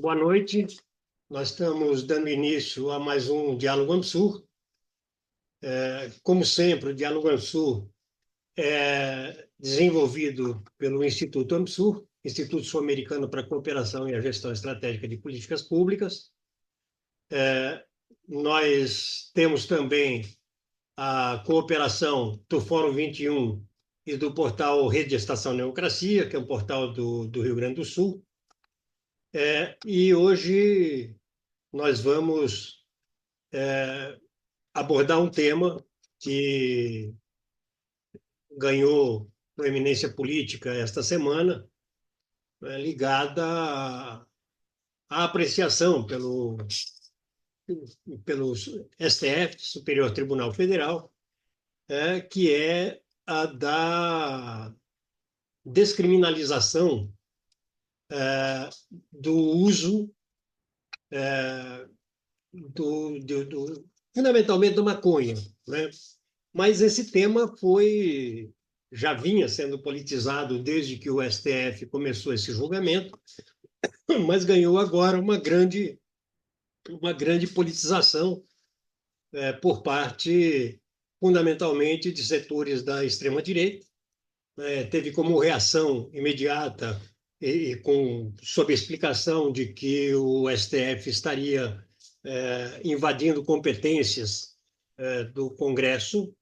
Boa noite. Nós estamos dando início a mais um Diálogo AMSUR. Como sempre, o Diálogo AMSUR é desenvolvido pelo Instituto AMSUR, Instituto Sul-Americano para a Cooperação e a Gestão Estratégica de Políticas Públicas. Nós temos também a cooperação do Fórum 21 e do portal Rede Estação Democracia, que é um portal do Rio Grande do Sul. E hoje nós vamos abordar um tema que ganhou proeminência política esta semana, ligada à apreciação pelo STF, Superior Tribunal Federal, que é a da descriminalização do uso fundamentalmente da maconha, né? Mas esse tema já vinha sendo politizado desde que o STF começou esse julgamento, mas ganhou agora uma grande politização por parte, fundamentalmente, de setores da extrema-direita. Teve como reação imediata sob a explicação de que o STF estaria invadindo competências do Congresso,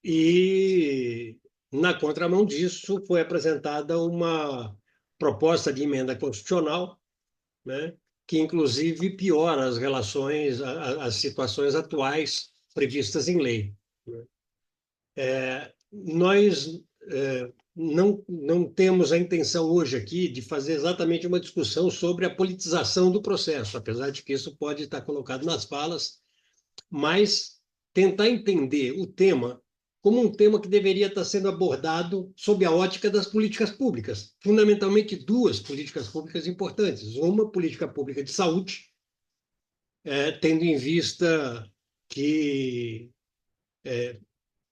e, na contramão disso, foi apresentada uma proposta de emenda constitucional, né, que, inclusive, piora as relações, as situações atuais previstas em lei. Nós não temos a intenção hoje aqui de fazer exatamente uma discussão sobre a politização do processo, apesar de que isso pode estar colocado nas falas, mas tentar entender o tema como um tema que deveria estar sendo abordado sob a ótica das políticas públicas, fundamentalmente duas políticas públicas importantes. Uma, política pública de saúde, tendo em vista que,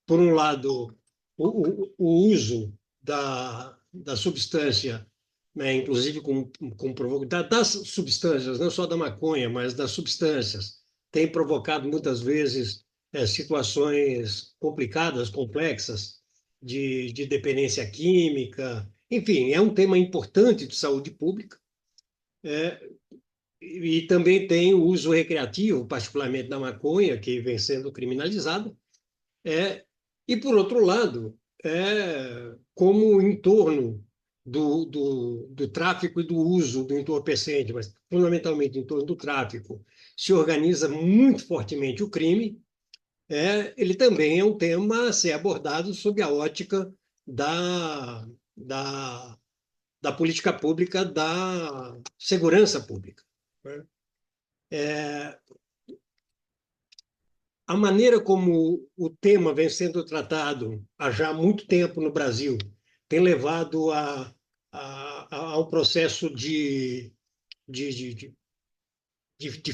por um lado, o uso da substância, né, inclusive das substâncias, não só da maconha, mas das substâncias, tem provocado muitas vezes situações complicadas, complexas, de dependência química. Enfim, é um tema importante de saúde pública. E também tem o uso recreativo, particularmente da maconha, que vem sendo criminalizado. E, por outro lado, como em torno do tráfico e do uso do entorpecente, mas fundamentalmente em torno do tráfico, se organiza muito fortemente o crime. Ele também é um tema a ser abordado sob a ótica da política pública, da segurança pública. A maneira como o tema vem sendo tratado há já muito tempo no Brasil tem levado a um processo de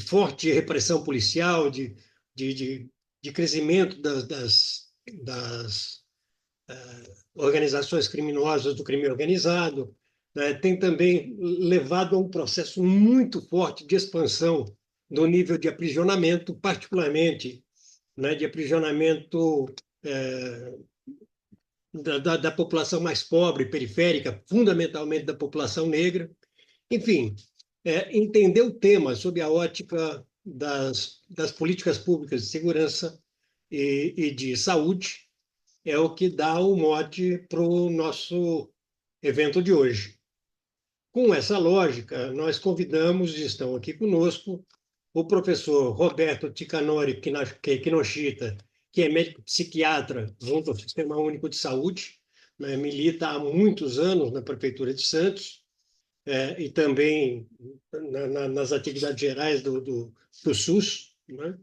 forte repressão policial, de crescimento das organizações criminosas do crime organizado, né? Tem também levado a um processo muito forte de expansão do nível de aprisionamento, particularmente, né, de aprisionamento da população mais pobre, periférica, fundamentalmente da população negra. Enfim, entender o tema sob a ótica das políticas públicas de segurança e de saúde é o que dá o mote para o nosso evento de hoje. Com essa lógica, nós convidamos, e estão aqui conosco, o professor Roberto Ticanori Kinoshita, que é médico psiquiatra junto ao Sistema Único de Saúde, né, milita há muitos anos na Prefeitura de Santos, e também nas atividades gerais do SUS. Né?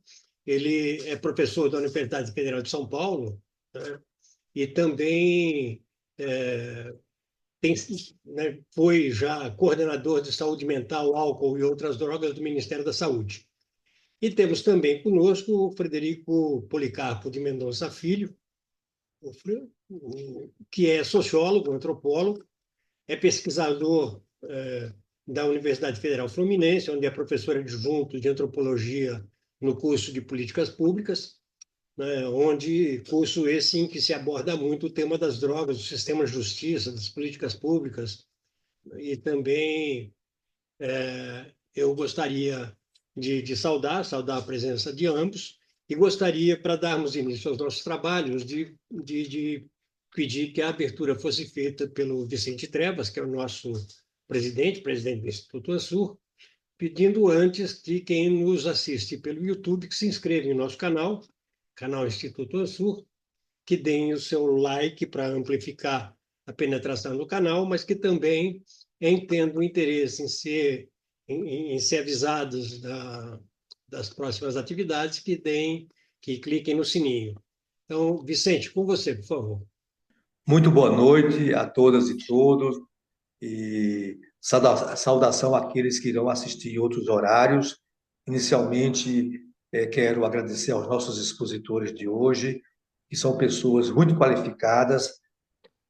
Ele é professor da Universidade Federal de São Paulo, né? E também foi já coordenador de saúde mental, álcool e outras drogas do Ministério da Saúde. E temos também conosco o Frederico Policarpo de Mendonça Filho, que é sociólogo, antropólogo, é pesquisador da Universidade Federal Fluminense, onde é professora adjunto de antropologia no curso de políticas públicas, né, onde curso esse em que se aborda muito o tema das drogas, do sistema de justiça, das políticas públicas, e também eu gostaria de saudar a presença de ambos, e gostaria, para darmos início aos nossos trabalhos, de pedir que a abertura fosse feita pelo Vicente Trevas, que é o nosso presidente do Instituto Ansur, pedindo antes que quem nos assiste pelo YouTube que se inscreva em nosso canal Instituto Ansur, que deem o seu like para amplificar a penetração do canal, mas que também entendam o interesse em ser avisados das próximas atividades, que cliquem no sininho. Então, Vicente, com você, por favor. Muito boa noite a todas e todos, e saudação àqueles que irão assistir em outros horários. Inicialmente, quero agradecer aos nossos expositores de hoje, que são pessoas muito qualificadas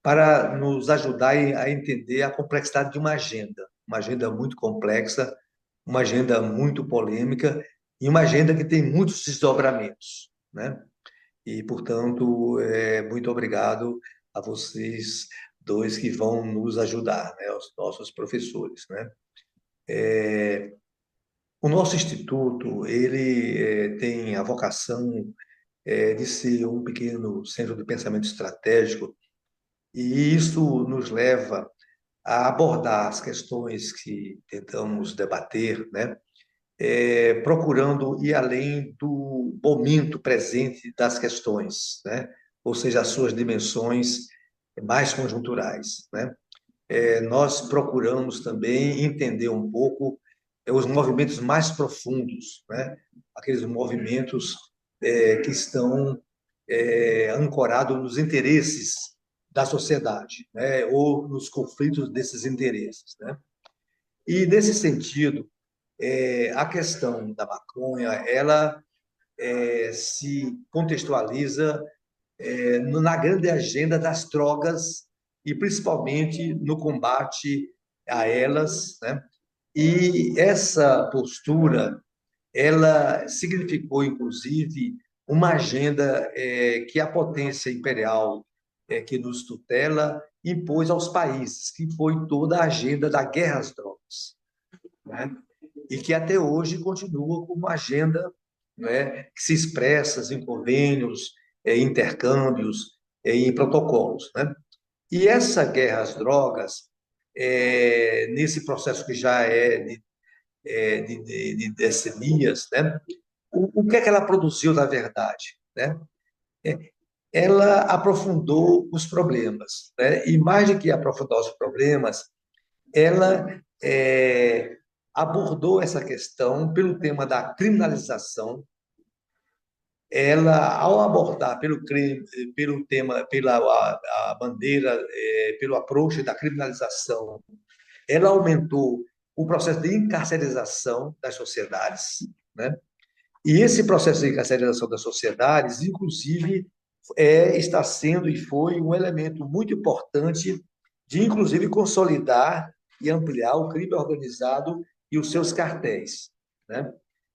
para nos ajudar a entender a complexidade de uma agenda muito complexa, uma agenda muito polêmica e uma agenda que tem muitos desdobramentos, né? E, portanto, muito obrigado a vocês dois que vão nos ajudar, né, os nossos professores, né? O nosso instituto, ele tem a vocação de ser um pequeno centro de pensamento estratégico, e isso nos leva a abordar as questões que tentamos debater, né? Procurando ir além do momento presente das questões, né? Ou seja, as suas dimensões mais conjunturais, né? Nós procuramos também entender um pouco os movimentos mais profundos, né? Aqueles movimentos que estão ancorados nos interesses da sociedade, né? Ou nos conflitos desses interesses, né? E, nesse sentido, a questão da maconha, ela se contextualiza na grande agenda das drogas e principalmente no combate a elas, né? E essa postura, ela significou, inclusive, uma agenda que a potência imperial que nos tutela impôs aos países, que foi toda a agenda da guerra às drogas, né? E que até hoje continua como agenda, né, que se expressa em convênios, em intercâmbios, em protocolos, né? E essa guerra às drogas, nesse processo que já é de decenias, né? O que é que ela produziu, na verdade, né? Ela aprofundou os problemas, né? E mais do que aprofundar os problemas, ela abordou essa questão pelo tema da criminalização. Ela, ao abordar pelo crime, pelo tema, pela a bandeira, pelo approach da criminalização, ela aumentou o processo de encarcerização das sociedades, né? E esse processo de encarcerização das sociedades, inclusive, está sendo e foi um elemento muito importante de, inclusive, consolidar e ampliar o crime organizado e os seus cartéis, né?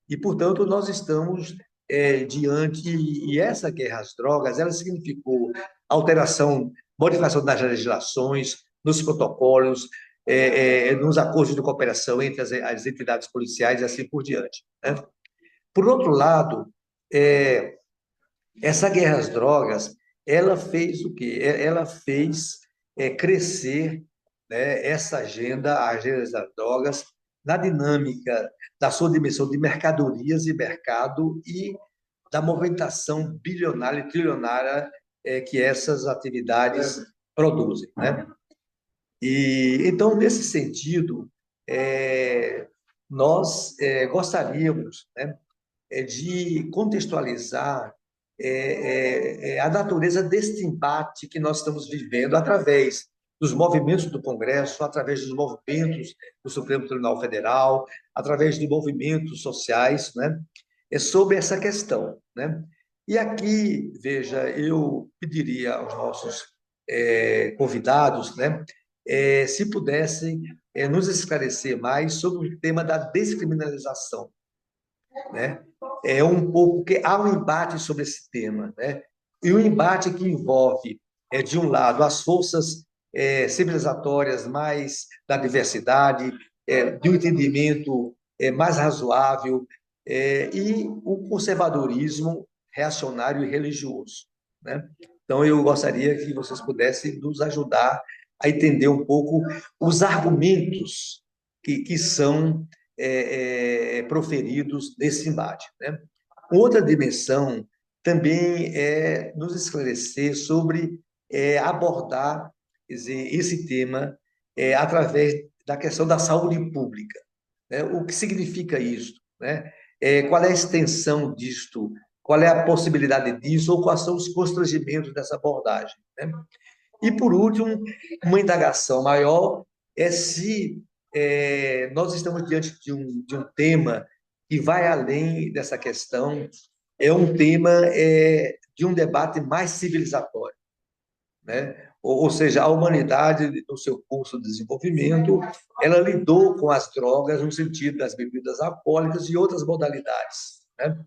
E, portanto, nós estamos diante, e essa guerra às drogas, ela significou alteração, modificação das legislações, nos protocolos, nos acordos de cooperação entre as entidades policiais e assim por diante, né? Por outro lado, essa guerra às drogas, ela fez o quê? Ela fez crescer, né, essa agenda, a agenda das drogas, na dinâmica da sua dimensão de mercadorias e mercado e da movimentação bilionária e trilionária que essas atividades produzem, né? E então, nesse sentido, nós gostaríamos, né, de contextualizar a natureza deste embate que nós estamos vivendo através dos movimentos do Congresso, através dos movimentos do Supremo Tribunal Federal, através de movimentos sociais, né? Sobre essa questão, né? E aqui, veja, eu pediria aos nossos convidados, né, se pudessem nos esclarecer mais sobre o tema da descriminalização, né? É um pouco que há um embate sobre esse tema, né? E um embate que envolve, de um lado, as forças civilizatórias mais da diversidade, de um entendimento mais razoável, e o conservadorismo reacionário e religioso, né? Então, eu gostaria que vocês pudessem nos ajudar a entender um pouco os argumentos que são proferidos nesse embate, né? Outra dimensão também é nos esclarecer sobre abordar, quer dizer, esse tema através da questão da saúde pública, né? O que significa isso, né? Qual é a extensão disto? Qual é a possibilidade disso? Ou quais são os constrangimentos dessa abordagem, né? E, por último, uma indagação maior é se nós estamos diante de um tema que vai além dessa questão, é um tema de um debate mais civilizatório, né? Ou seja, a humanidade, no seu curso de desenvolvimento, ela lidou com as drogas no sentido das bebidas alcoólicas e outras modalidades, né?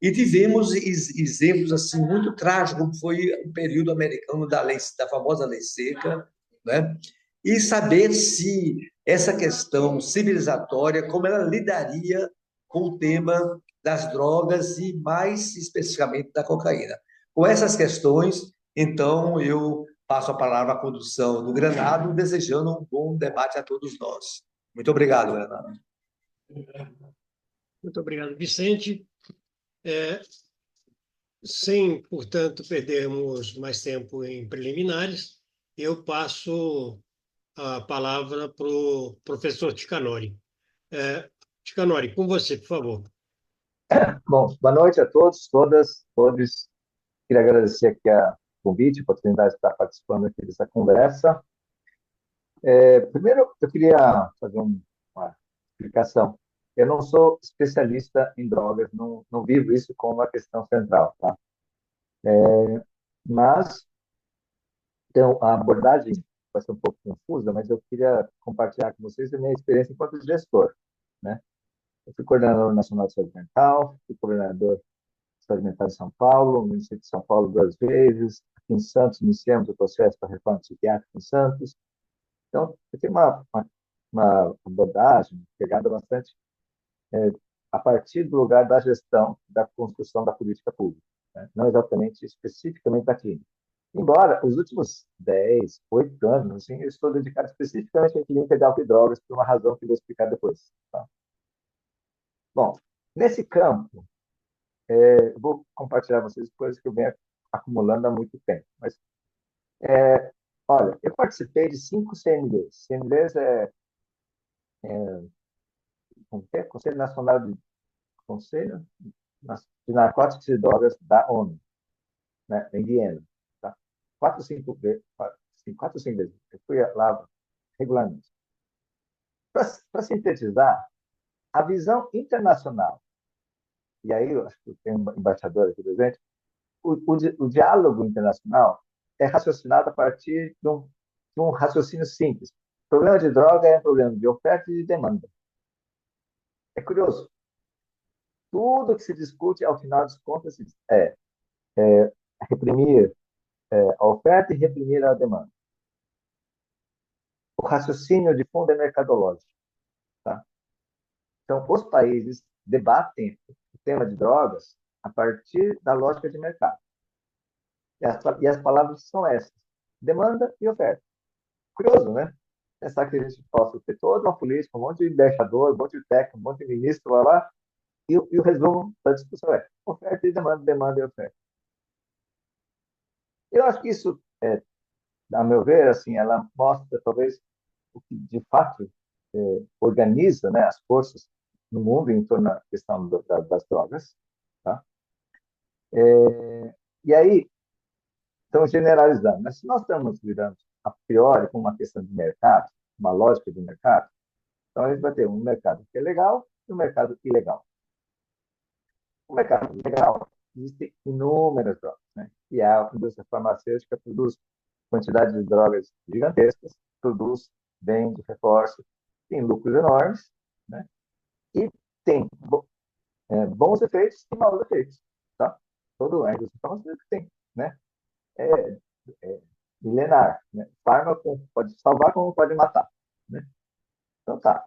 E tivemos exemplos assim muito trágicos, como foi o período americano da famosa lei seca, né? E saber se essa questão civilizatória, como ela lidaria com o tema das drogas e mais especificamente da cocaína. Com essas questões, então, eu passo a palavra à condução do Granado, desejando um bom debate a todos nós. Muito obrigado, Granado. Muito obrigado, Vicente. Sem, portanto, perdermos mais tempo em preliminares, eu passo a palavra para o professor Ticanori. Ticanori, com você, por favor. Bom, boa noite a todos, todas, todos. Queria agradecer aqui o convite, a oportunidade de estar participando aqui dessa conversa. Primeiro, eu queria fazer uma explicação. Eu não sou especialista em drogas, não vivo isso como uma questão central, tá? Mas, então, a abordagem vai ser um pouco confusa, mas eu queria compartilhar com vocês a minha experiência enquanto gestor, né? Eu fui coordenador nacional de saúde mental, fui coordenador saúde mental em São Paulo, no município de São Paulo 2 vezes. Aqui em Santos, iniciamos o processo para a reforma psiquiátrica em Santos. Então, eu tenho uma abordagem pegada bastante a partir do lugar da gestão, da construção da política pública, né? Não exatamente, especificamente da clínica. Embora os últimos 10, 8 anos, assim, eu estou dedicado especificamente à clínica de álcool e drogas, por uma razão que eu vou explicar depois. Tá? Bom, nesse campo, eu vou compartilhar com vocês coisas que eu venho acumulando há muito tempo. Mas, olha, eu participei de 5 CNDs. CNDs como que é? Conselho de Narcóticos e Drogas da ONU, né, em Viena. Tá? 4 ou 5 vezes. Eu fui lá regularmente. Para sintetizar, a visão internacional, e aí eu acho que tem um embaixador aqui presente, o diálogo internacional é raciocinado a partir de um raciocínio simples. O problema de droga é um problema de oferta e de demanda. É curioso. Tudo que se discute, ao final das contas, é reprimir a oferta e reprimir a demanda. O raciocínio de fundo é mercadológico. Tá? Então, os países debatem o tema de drogas a partir da lógica de mercado. E as palavras são essas: demanda e oferta. Curioso, né? Pensar que a gente possa ter toda uma política, um monte de embaixador, um monte de técnico, um monte de ministro lá, e o resumo da discussão é oferta e demanda, demanda e oferta. Eu acho que isso, a meu ver, assim, ela mostra talvez o que de fato organiza, né, as forças no mundo em torno da questão das drogas, tá? E aí, estão generalizando, mas se nós estamos lidando a priori com uma questão de mercado, uma lógica de mercado, então a gente vai ter um mercado que é legal e um mercado ilegal. O mercado legal, existem inúmeras drogas, né? E a indústria farmacêutica produz quantidades de drogas gigantescas, produz, vende, reforça, tem lucros enormes, né? E tem bons efeitos e maus efeitos, tá? Todo a indústria farmacêutica tem, né? É, é milenar, né? Fármaco pode salvar como pode matar, né? Então tá.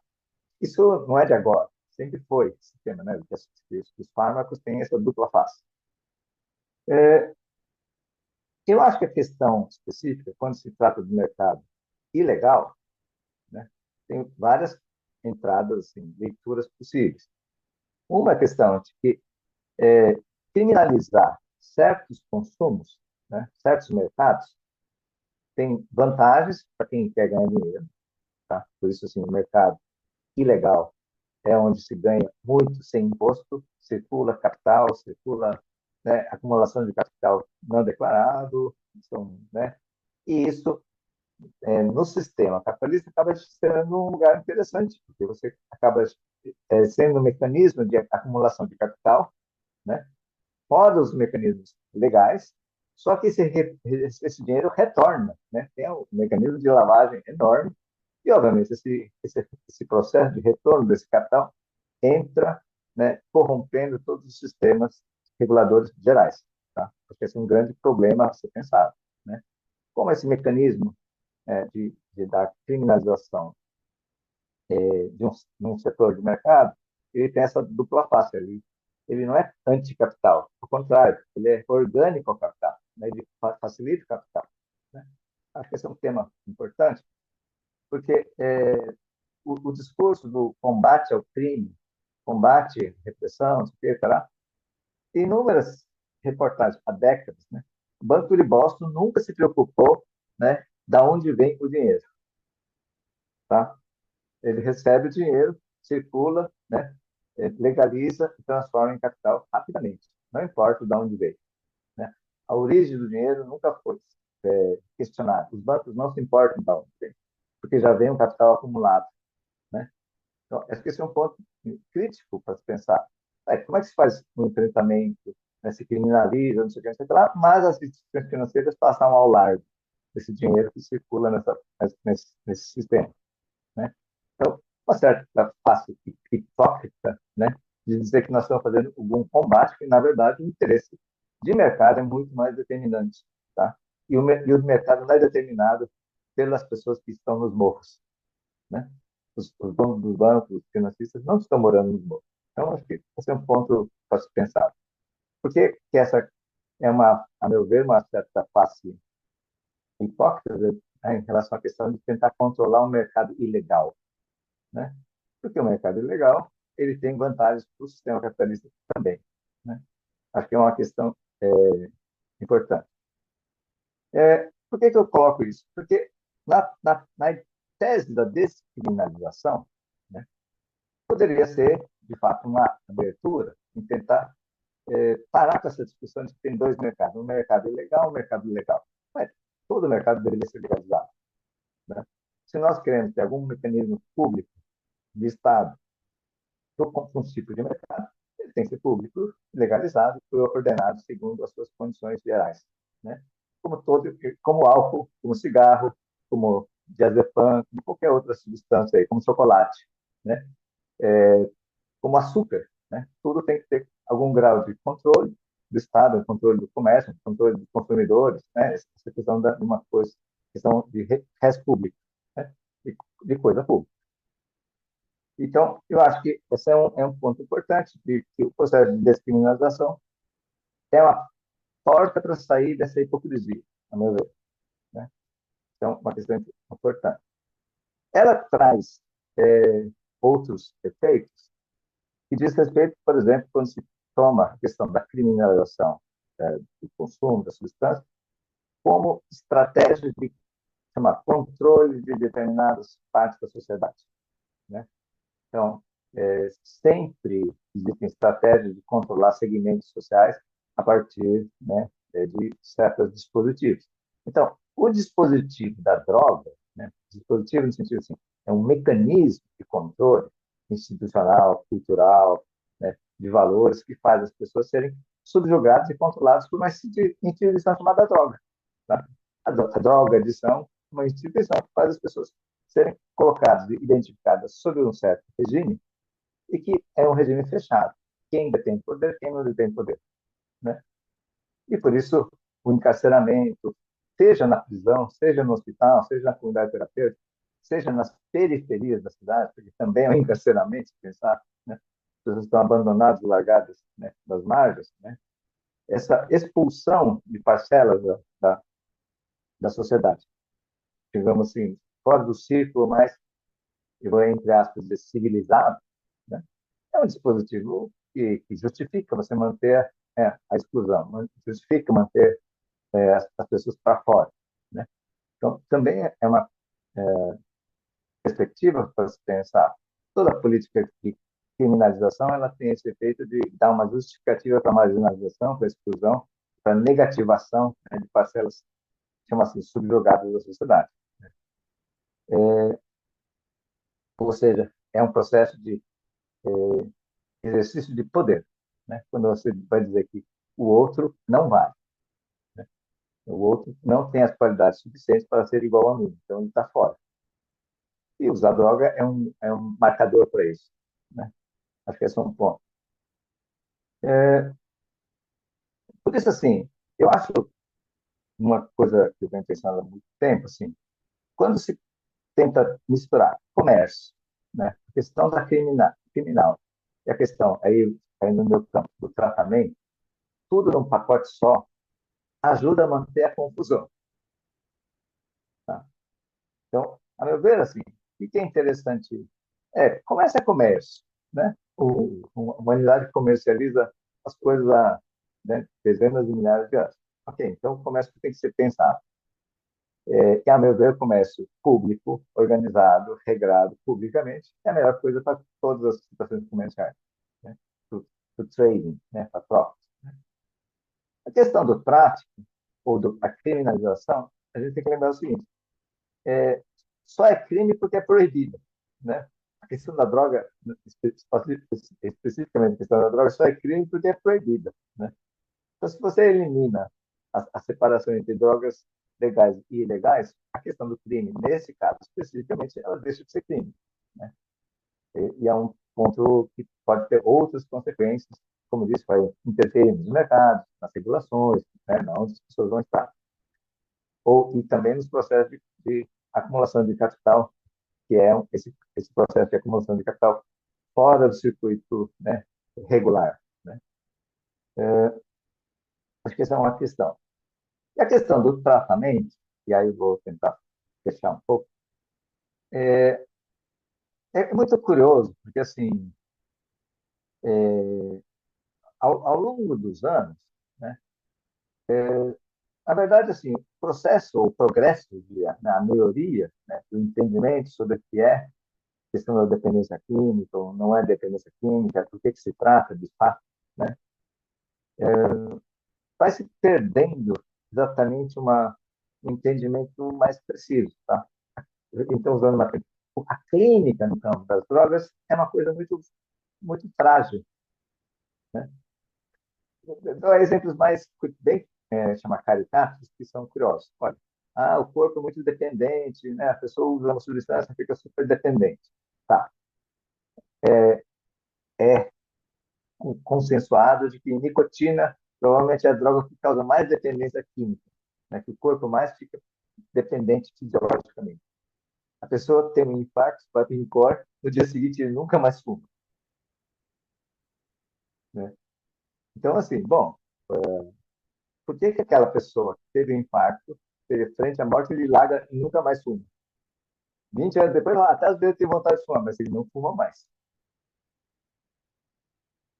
Isso não é de agora, sempre foi esse tema, né? Os fármacos têm essa dupla face. Eu acho que a questão específica, quando se trata do mercado ilegal, né, tem várias entradas, assim, leituras possíveis. Uma questão de que criminalizar certos consumos, né, certos mercados, tem vantagens para quem quer ganhar dinheiro, tá? Por isso, assim, o mercado ilegal é onde se ganha muito sem imposto, circula capital, circula, né, acumulação de capital não declarado, né? E isso, no sistema capitalista, acaba sendo um lugar interessante, porque você acaba sendo um mecanismo de acumulação de capital, né? Fora os mecanismos legais, só que esse dinheiro retorna, né? Tem um mecanismo de lavagem enorme, e, obviamente, esse processo de retorno desse capital entra, né, corrompendo todos os sistemas reguladores gerais, tá? Porque esse é um grande problema a ser pensado, né? Como esse mecanismo da criminalização de um setor de mercado, ele tem essa dupla face. Ele não é anticapital, ao contrário, ele é orgânico ao capital, né? Ele facilita o capital, né? Acho que esse é um tema importante, porque o discurso do combate ao crime, combate à repressão, etc., tem inúmeras reportagens há décadas, né? O Banco de Boston nunca se preocupou, né, da onde vem o dinheiro, tá? Ele recebe o dinheiro, circula, né, legaliza e transforma em capital rapidamente. Não importa de onde veio, né? A origem do dinheiro nunca foi questionada. Os bancos não se importam de onde vem, porque já vem um capital acumulado, né? Então, acho que esse é um ponto crítico para se pensar. Como é que se faz um enfrentamento, né, se criminaliza, não sei o que, não sei o que lá, mas as instituições financeiras passam ao largo desse dinheiro que circula nesse sistema, né? Então, uma certa face hipócrita, né, de dizer que nós estamos fazendo algum combate, que, na verdade, o interesse de mercado é muito mais determinante, tá? E o mercado não é determinado pelas pessoas que estão nos morros, né? Os donos dos bancos, os financistas, não estão morando nos morros. Então, acho que esse é um ponto para se pensar. Por que essa é a meu ver, uma certa face hipócrita, né, em relação à questão de tentar controlar um mercado ilegal, né? Porque o mercado ilegal ele tem vantagens para o sistema capitalista também, né? Acho que é uma questão importante. Por que eu coloco isso? Porque na tese da descriminalização, né, poderia ser, de fato, uma abertura em tentar parar com essa discussão de que tem dois mercados, um mercado ilegal e um mercado legal. Mas todo mercado deveria ser legalizado, né? Se nós queremos ter algum mecanismo público de Estado para um tipo de mercado, ele tem que ser público, legalizado, ordenado segundo as suas condições gerais, né? Como álcool, como cigarro, como diazepam, como qualquer outra substância aí, como chocolate, né? Como açúcar, né? Tudo tem que ter algum grau de controle do Estado, controle do comércio, controle dos consumidores, né? Essa questão de uma coisa, questão de res pública, né? De coisa pública. Então, eu acho que esse é um ponto importante, que o processo de descriminalização é uma porta para sair dessa hipocrisia, a meu ver, né? Então, uma questão importante. Ela traz outros efeitos que diz respeito, por exemplo, quando se toma a questão da criminalização do consumo da substância como estratégia de controle de determinadas partes da sociedade, né? Então, sempre existem estratégias de controlar segmentos sociais a partir, né, de certos dispositivos. Então, o dispositivo da droga, né, dispositivo no sentido assim, é um mecanismo de controle institucional, cultural, né, de valores que faz as pessoas serem subjugadas e controladas por uma instituição chamada droga, tá? A droga, a adição, uma instituição que faz as pessoas serem colocadas, identificadas sob um certo regime, e que é um regime fechado. Quem detém poder, quem não detém poder, né? E por isso o encarceramento, seja na prisão, seja no hospital, seja na comunidade terapêutica, seja nas periferias da cidade, porque também é um encarceramento, se pensar, né? As pessoas estão abandonadas, largadas, né, das margens, né? Essa expulsão de parcelas da sociedade, digamos assim, fora do círculo mais, eu vou entre aspas, dizer, civilizado, né? É um dispositivo que justifica você manter a exclusão, justifica manter as pessoas para fora, né? Então, também é uma perspectiva para se pensar. Toda política de criminalização ela tem esse efeito de dar uma justificativa para a marginalização, para a exclusão, para a negativação, né, de parcelas, chama assim, subjugadas da sociedade. Ou seja, é um processo de exercício de poder, né? Quando você vai dizer que o outro não vale, né? O outro não tem as qualidades suficientes para ser igual a mim, então ele está fora. E usar droga é um marcador para isso, né? Acho que esse é um ponto. Por isso, assim, eu acho uma coisa que eu venho pensando há muito tempo, assim, quando se tenta misturar comércio, né, a questão da criminal e a questão, aí no meu campo, do tratamento, tudo num pacote só, ajuda a manter a confusão. Tá? Então, a meu ver, assim, o que é interessante comércio é comércio, né? A humanidade comercializa as coisas há, né, dezenas de milhares de anos. Ok, então o comércio tem que ser pensado. Que, a meu ver, o comércio público, organizado, regrado publicamente, é a melhor coisa para todas as situações comerciais, né? Para o trading, né? Para trocas. A questão do tráfico, ou da criminalização, a gente tem que lembrar o seguinte: é, só é crime porque é proibido, né? A questão da droga, especificamente a questão da droga, só é crime porque é proibida, né? Então, se você elimina a separação entre drogas legais e ilegais, a questão do crime, nesse caso especificamente, ela deixa de ser crime, né? E é um ponto que pode ter outras consequências, como disse, vai interferir nos mercados, nas regulações, né, onde as pessoas vão estar. E também nos processos de acumulação de capital, que é esse processo de acumulação de capital fora do circuito, né, regular, né? Acho que essa é uma questão. E a questão do tratamento, e aí eu vou tentar fechar um pouco, é muito curioso, porque assim, ao longo dos anos, né, na verdade, assim, o processo, o progresso, né, a melhoria, né, do entendimento sobre o que é a questão da dependência química, ou não é dependência química, do que se trata, de fato, né, vai se perdendo exatamente um entendimento mais preciso, tá? Então, usando a clínica no campo das drogas é uma coisa muito, muito frágil, né? Então, exemplos mais bem chama caricatos que são curiosos. Olha, o corpo é muito dependente, né? A pessoa usa uma substância fica super dependente. Tá. É consensuado de que nicotina provavelmente é a droga que causa mais dependência química, né? Que o corpo mais fica dependente fisiologicamente. A pessoa tem um infarto, bate em cor, no dia seguinte ele nunca mais fuma, né? Então, assim, bom, por que que aquela pessoa que teve um infarto, teve frente à morte, ele larga e nunca mais fuma? 20 anos depois, até às vezes tem vontade de fumar, mas ele não fuma mais.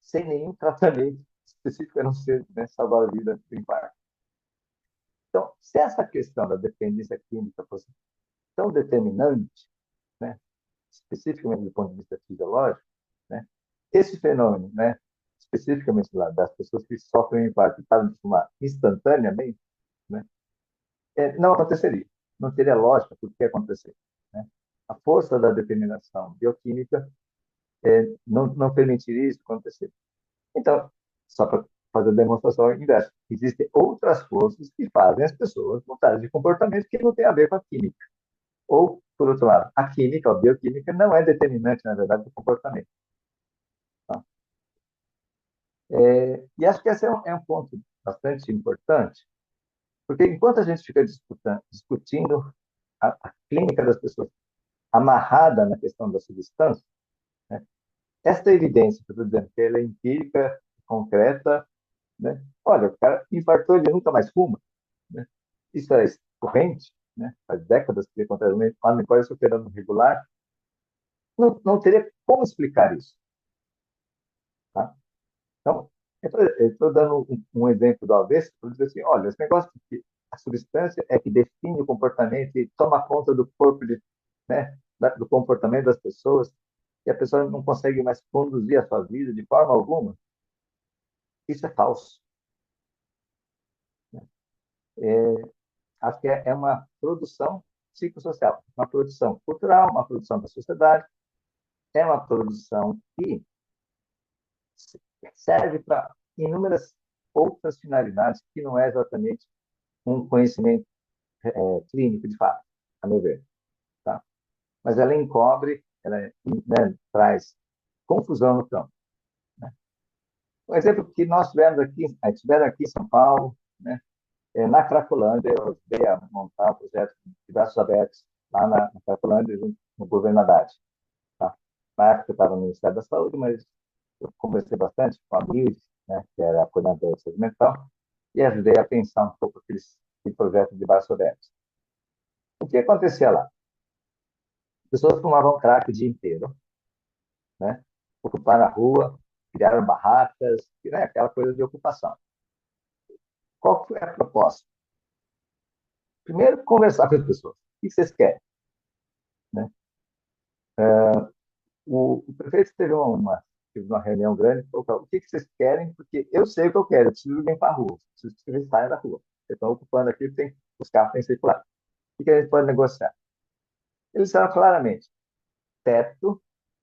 Sem nenhum tratamento específico, a não ser, né, salvar a vida do infarto. Então, se essa questão da dependência química fosse tão determinante, né, especificamente do ponto de vista fisiológico, né, esse fenômeno, né, especificamente lá das pessoas que sofrem infarto e param de fumar instantaneamente, né, não aconteceria. Não teria lógica por que acontecer, né? A força da determinação bioquímica não permitiria isso acontecer. Então, só para fazer a demonstração inversa. Existem outras forças que fazem as pessoas mudarem de comportamento que não tem a ver com a química. Ou, por outro lado, a química, a bioquímica, não é determinante, na verdade, do comportamento. Tá? E acho que esse é um ponto bastante importante, porque enquanto a gente fica discutindo a clínica das pessoas amarrada na questão da substância, né, esta evidência que eu estou dizendo, que ela é empírica, concreta, né? Olha, o cara infartou, ele nunca mais fuma, né? Isso é corrente, né? Faz décadas que acontece, a micose operando regular, não teria como explicar isso, tá? Então, eu estou dando um exemplo do avesso para dizer assim, olha, esse negócio de que a substância é que define o comportamento e toma conta do corpo, né, do comportamento das pessoas, e a pessoa não consegue mais conduzir a sua vida de forma alguma, isso é falso. Acho que é uma produção psicossocial, uma produção cultural, uma produção da sociedade, é uma produção que serve para inúmeras outras finalidades que não é exatamente um conhecimento clínico de fato, a meu ver, tá? Mas ela encobre, ela, né, traz confusão no campo, né? Um exemplo que nós tiveram aqui em São Paulo, né? Na Cracolândia, eu ajudei a montar o projeto de braços abertos lá na Cracolândia, junto com o governo Haddad. Tá? Na época eu estava no Ministério da Saúde, mas eu conversei bastante com a Liz, né, que era a coordenadora de saúde mental, e ajudei a pensar um pouco aquele projeto de braços abertos. O que acontecia lá? As pessoas fumavam crack o dia inteiro, né? Ocuparam a rua, criaram barracas, né, aquela coisa de ocupação. Qual foi a proposta? Primeiro, conversar com as pessoas. O que vocês querem? Né? O prefeito teve uma reunião grande e falou: o que vocês querem? Porque eu sei o que eu quero, eu preciso limpar a rua, preciso que vocês saiam da rua. Vocês estão ocupando aqui, os carros têm que circular. O que a gente pode negociar? Eles disseram claramente: teto,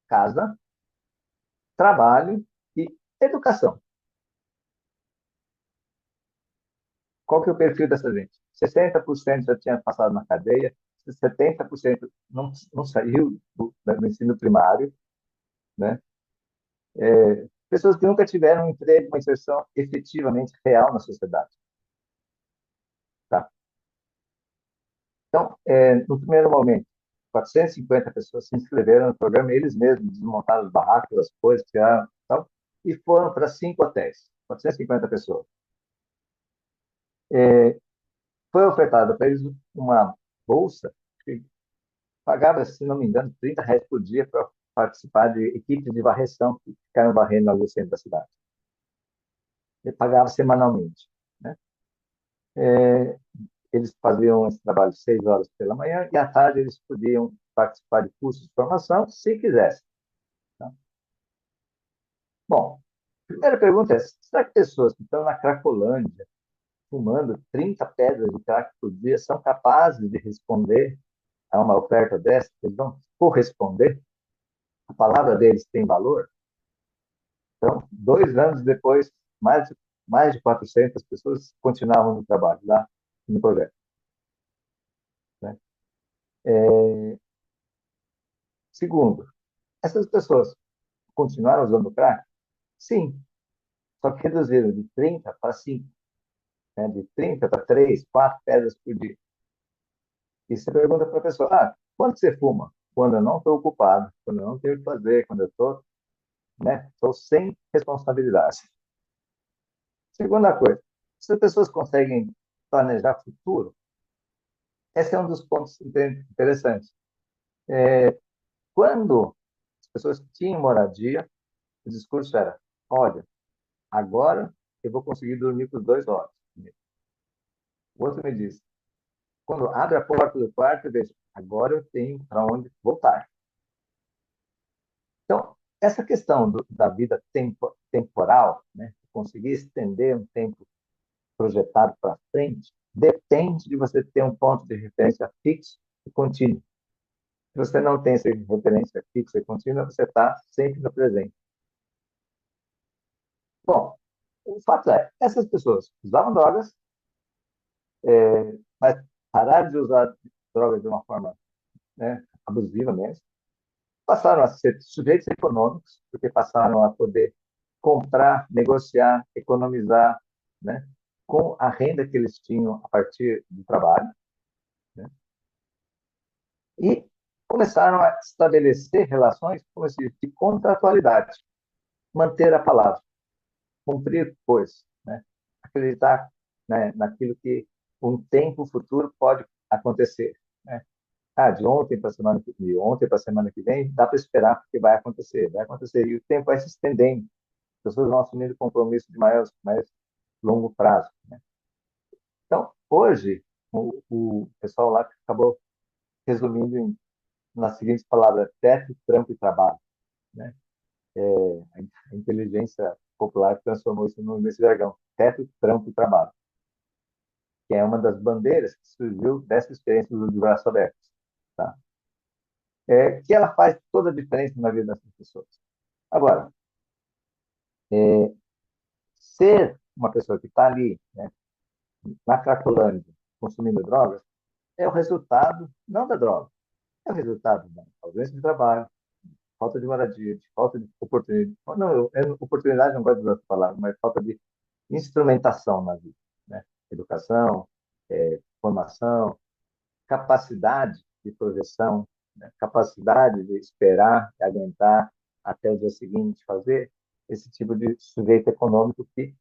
casa, trabalho e educação. Qual que é o perfil dessa gente? 60% já tinha passado na cadeia, 70% não saiu do ensino primário, né? Pessoas que nunca tiveram um emprego, uma inserção efetivamente real na sociedade. Tá? Então, no primeiro momento, 450 pessoas se inscreveram no programa, eles mesmos desmontaram os barracos, as coisas, criaram, tal, e foram para 5 hotéis, 450 pessoas. Foi ofertada para eles uma bolsa que pagava, se não me engano, R$ 30 por dia para participar de equipes de varreção que ficaram varrendo ali o centro da cidade. Ele pagava semanalmente, né? Eles faziam esse trabalho 6 horas pela manhã e à tarde eles podiam participar de cursos de formação se quisessem. Tá? Bom, a primeira pergunta é: será que pessoas que estão na Cracolândia fumando 30 pedras de crack por dia são capazes de responder a uma oferta dessa? Eles vão corresponder? A palavra deles tem valor? Então, 2 anos depois, mais de 400 pessoas continuavam no trabalho lá no projeto. Né? Segundo, essas pessoas continuaram usando crack? Sim, só que reduziram de 30 para 5, né? De 30 para 3, 4 pedras por dia. E você pergunta para a pessoa: quando você fuma? Quando eu não estou ocupado, quando eu não tenho o que fazer, quando eu estou, né, sem responsabilidade. Segunda coisa, se as pessoas conseguem planejar futuro, esse é um dos pontos interessantes. Quando as pessoas tinham moradia, o discurso era: olha, agora eu vou conseguir dormir por 2 horas. O outro me diz: quando abre a porta do quarto, eu vejo, agora eu tenho para onde voltar. Então, essa questão da vida temporal, né, conseguir estender um tempo projetado para frente, depende de você ter um ponto de referência fixo e contínuo. Se você não tem essa referência fixa e contínua, você está sempre no presente. Bom, O fato é, essas pessoas usavam drogas, mas pararam de usar drogas de uma forma, né, abusiva mesmo, passaram a ser sujeitos econômicos, porque passaram a poder comprar, negociar, economizar, né, com a renda que eles tinham a partir do trabalho, né, e começaram a estabelecer relações, como se diz, de contratualidade, manter a palavra, cumprir coisas, né, acreditar, né, naquilo que um tempo futuro pode acontecer, né? Ah, de ontem para a semana que vem, dá para esperar porque vai acontecer e o tempo vai se estendendo. As pessoas vão assumindo compromisso de mais longo prazo, né? Então, hoje o pessoal lá acabou resumindo nas seguintes palavras: teto, trampo e trabalho, né? A inteligência popular transformou isso nesse jargão: teto, trampo e trabalho, que é uma das bandeiras que surgiu dessa experiência do braço aberto, tá? Que ela faz toda a diferença na vida dessas pessoas. Agora, ser uma pessoa que está ali, né, na Cracolândia, consumindo drogas, é o resultado, não da droga, é o resultado da ausência de trabalho, falta de moradia, de falta de oportunidade. Não, oportunidade não gosto de usar essa palavra, mas falta de instrumentação na vida, né? Educação, formação, capacidade de projeção, né? Capacidade de esperar, de aguentar até o dia seguinte, fazer esse tipo de sujeito econômico que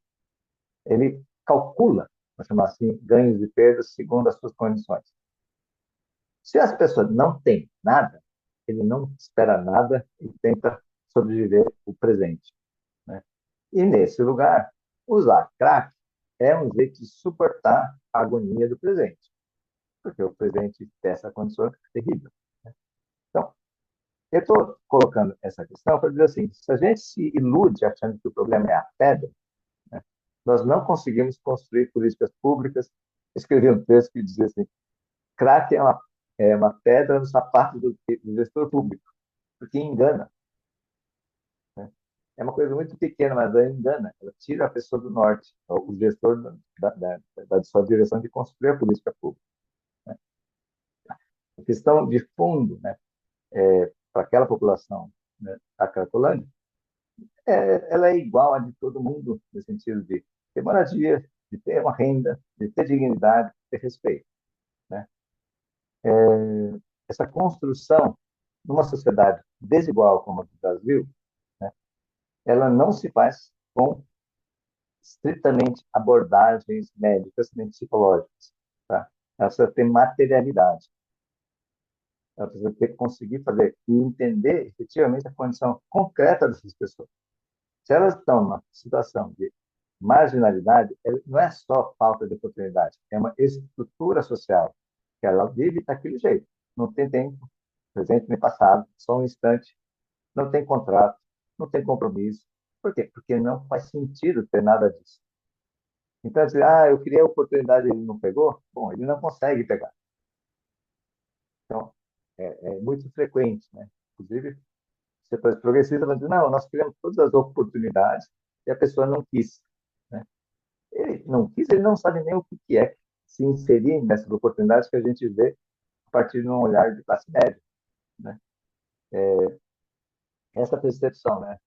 ele calcula, vamos chamar assim, ganhos e perdas segundo as suas condições. Se as pessoas não têm nada, ele não espera nada e tenta sobreviver o presente, né? E nesse lugar, usar crack é um jeito de suportar a agonia do presente, porque o presente tem essa condição terrível, né? Então, eu estou colocando essa questão para dizer assim, se a gente se ilude achando que o problema é a pedra, né, nós não conseguimos construir políticas públicas. Eu escrevi um texto que dizia assim, crack é uma pedra no sapato do gestor público, porque engana, né? É uma coisa muito pequena, mas ela engana. Ela tira a pessoa do norte, o gestor da sua direção de construir a política pública, né? A questão de fundo, né, para aquela população, né, da Cracolândia, ela é igual a de todo mundo, no sentido de ter moradia, de ter uma renda, de ter dignidade, de ter respeito, né? Essa construção numa sociedade desigual como a do Brasil, né, ela não se faz com estritamente abordagens médicas nem psicológicas, tá? Ela precisa ter materialidade. Ela precisa ter, conseguir fazer e entender efetivamente a condição concreta dessas pessoas. Se elas estão numa situação de marginalidade, não é só falta de oportunidade, é uma estrutura social que ela vive daquele jeito. Não tem tempo, presente nem passado, só um instante, não tem contrato, não tem compromisso. Por quê? Porque não faz sentido ter nada disso. Então, assim, eu queria a oportunidade e ele não pegou, bom, ele não consegue pegar. Então, é muito frequente, né? Inclusive, setores progressistas vão dizer, não, nós queremos todas as oportunidades e a pessoa não quis, né? Ele não quis, ele não sabe nem o que é se inserir nessas oportunidades que a gente vê a partir de um olhar de classe média, né? Essa percepção, né,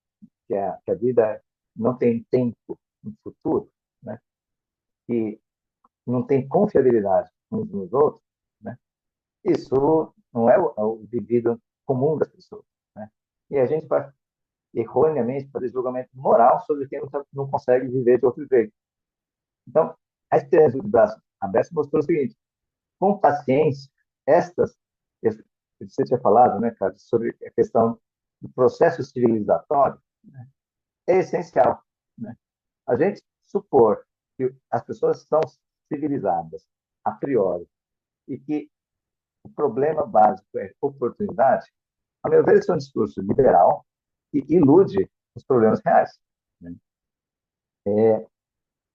que a vida não tem tempo no futuro, né, que não tem confiabilidade uns nos outros, né, isso não é o vivido comum das pessoas, né? E a gente vai erroneamente fazer julgamento moral sobre quem não consegue viver de outro jeito. Então, a experiência do braço aberto mostrou o seguinte: com paciência, estas, você tinha falado, né, cara, sobre a questão do processo civilizatório, né, é essencial, né? A gente supor que as pessoas são civilizadas a priori e que o problema básico é oportunidade, a meu ver, esse é um discurso liberal que ilude os problemas reais, né?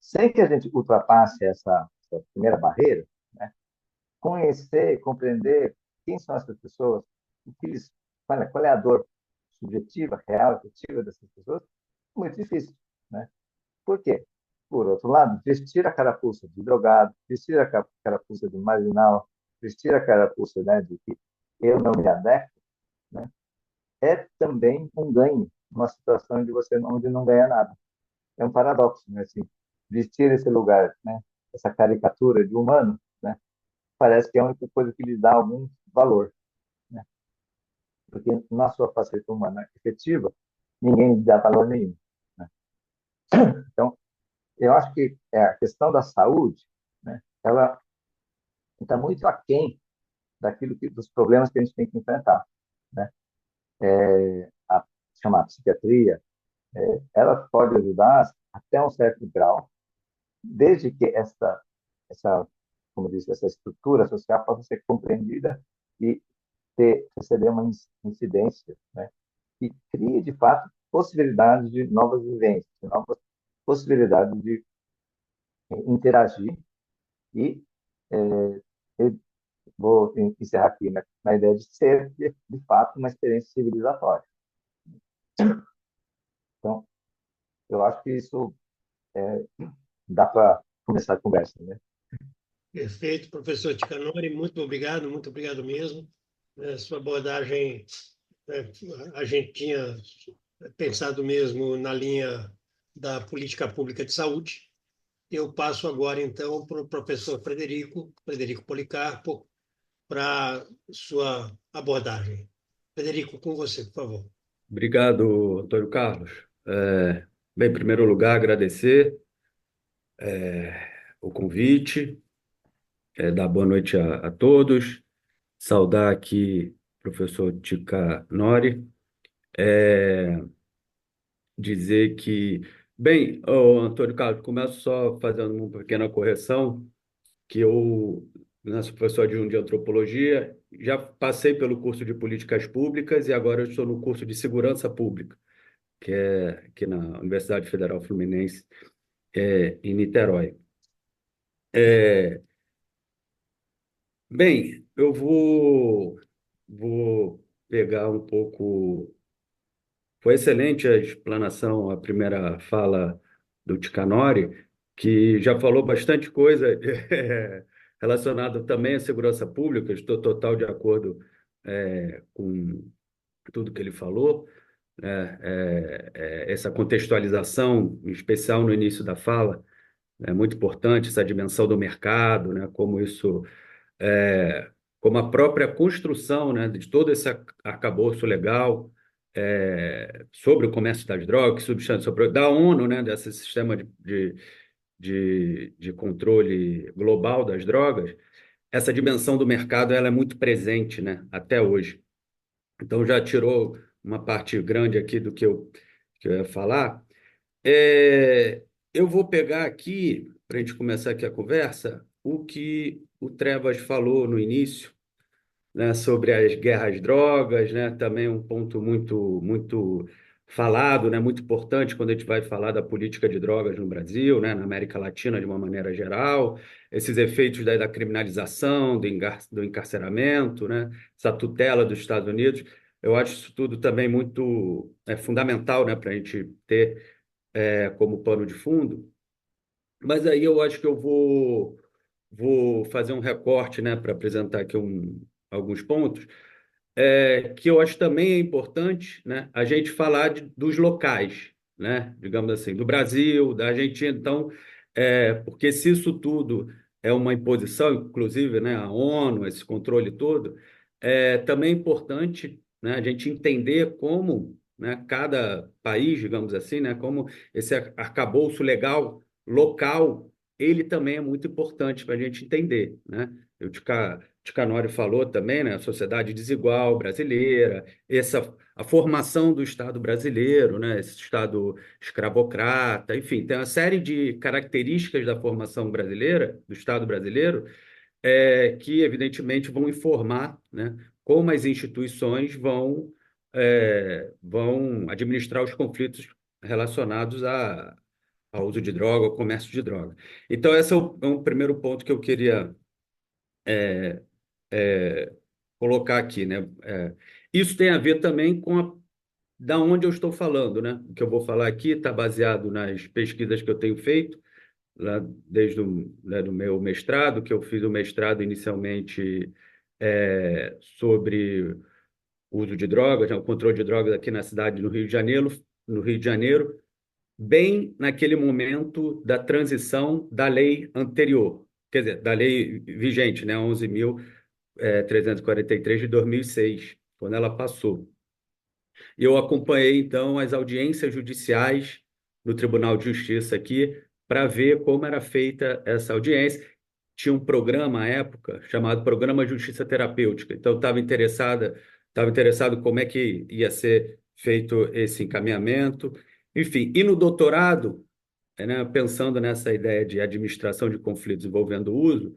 Sem que a gente ultrapasse essa primeira barreira, né? Conhecer, compreender quem são essas pessoas, o que eles, qual é a dor subjetiva, real, efetiva dessas pessoas, é muito difícil, né? Por quê? por outro lado, vestir a carapuça de drogado, vestir a carapuça de marginal, vestir a carapuça, né, de que eu não me adequo, né, é também um ganho, uma situação de você onde não ganha nada. É um paradoxo, né? Assim, vestir esse lugar, né? Essa caricatura de humano, né? Parece que é a única coisa que lhe dá algum valor, né? Porque na sua faceta humana efetiva, ninguém lhe dá valor nenhum, né? Então, eu acho que a questão da saúde, né? Ela está muito aquém dos problemas que a gente tem que enfrentar, né? A chamada psiquiatria, ela pode ajudar até um certo grau, desde que essa, como disse, essa estrutura social possa ser compreendida e receber uma incidência, né, que crie, de fato, possibilidades de novas vivências, de novas possibilidades de interagir e eu vou encerrar aqui na ideia de ser, de fato, uma experiência civilizatória. Então, eu acho que isso dá para começar a conversa, né? Perfeito, professor Ticanori, muito obrigado mesmo. Sua abordagem, a gente tinha pensado mesmo na linha da política pública de saúde. Eu passo agora, então, para o professor Frederico Policarpo, para sua abordagem. Frederico, com você, por favor. Obrigado, Antônio Carlos. Bem, em primeiro lugar, agradecer o convite, dar boa noite a todos, saudar aqui o professor Tica Nori, dizer que, bem, Antônio Carlos, começo só fazendo uma pequena correção, que eu, sou professor de antropologia, já passei pelo curso de políticas públicas e agora eu estou no curso de segurança pública, que é aqui na Universidade Federal Fluminense, em Niterói. Bem, eu vou pegar um pouco. Foi excelente a explanação, a primeira fala do Ticanori, que já falou bastante coisa relacionada também à segurança pública. Estou total de acordo com tudo que ele falou, né? Essa contextualização, em especial no início da fala, é muito importante, essa dimensão do mercado, né? Como isso é, como a própria construção, né, de todo esse arcabouço legal sobre o comércio das drogas, substâncias, da ONU, né, desse sistema de controle global das drogas, essa dimensão do mercado ela é muito presente, né, até hoje. Então já tirou uma parte grande aqui do que eu ia falar. Eu vou pegar aqui, para a gente começar aqui a conversa, o que o Trevas falou no início, né, sobre as guerras drogas, né, também um ponto muito falado, né, muito importante quando a gente vai falar da política de drogas no Brasil, né, na América Latina de uma maneira geral, esses efeitos da criminalização, do encarceramento, né, essa tutela dos Estados Unidos. Eu acho isso tudo também muito fundamental, né, para a gente ter como pano de fundo. Mas aí eu acho que eu vou fazer um recorte, né, para apresentar aqui alguns pontos, que eu acho também é importante, né, a gente falar dos locais, né, digamos assim, do Brasil, da Argentina. Então, porque se isso tudo é uma imposição, inclusive, né, a ONU, esse controle todo, também é importante, né, a gente entender como, né, cada país, digamos assim, né, como esse arcabouço legal local, ele também é muito importante para a gente entender, né? O Ticanori falou também, né? A sociedade desigual brasileira, a formação do Estado brasileiro, né? Esse Estado escravocrata, enfim, tem uma série de características da formação brasileira, do Estado brasileiro, que evidentemente vão informar, né? Como as instituições vão administrar os conflitos relacionados ao uso de droga, ao comércio de droga. Então, esse é um primeiro ponto que eu queria colocar aqui, né? Isso tem a ver também com da onde eu estou falando, né? O que eu vou falar aqui está baseado nas pesquisas que eu tenho feito, lá desde do meu mestrado, que eu fiz o mestrado inicialmente sobre o uso de drogas, né, o controle de drogas aqui na cidade, no Rio de Janeiro, bem naquele momento da transição da lei anterior, quer dizer, da lei vigente, né, 11.343 de 2006, quando ela passou. E eu acompanhei, então, as audiências judiciais no Tribunal de Justiça aqui para ver como era feita essa audiência. Tinha um programa à época chamado Programa Justiça Terapêutica. Então, estava interessado como é que ia ser feito esse encaminhamento. Enfim, e no doutorado, né, pensando nessa ideia de administração de conflitos envolvendo o uso,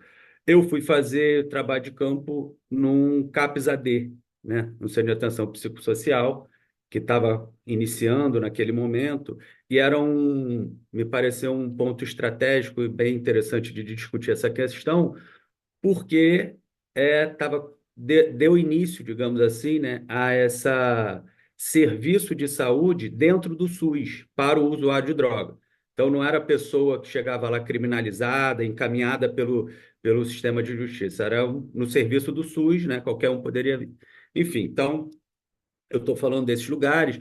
eu fui fazer trabalho de campo num CAPS-AD, né, no Centro de Atenção Psicossocial, que estava iniciando naquele momento, e me pareceu um ponto estratégico e bem interessante de discutir essa questão, porque deu início, digamos assim, né, a essa serviço de saúde dentro do SUS para o usuário de droga. Então, não era a pessoa que chegava lá criminalizada, encaminhada pelo sistema de justiça, era no serviço do SUS, né, qualquer um poderia vir. Enfim, então, eu estou falando desses lugares.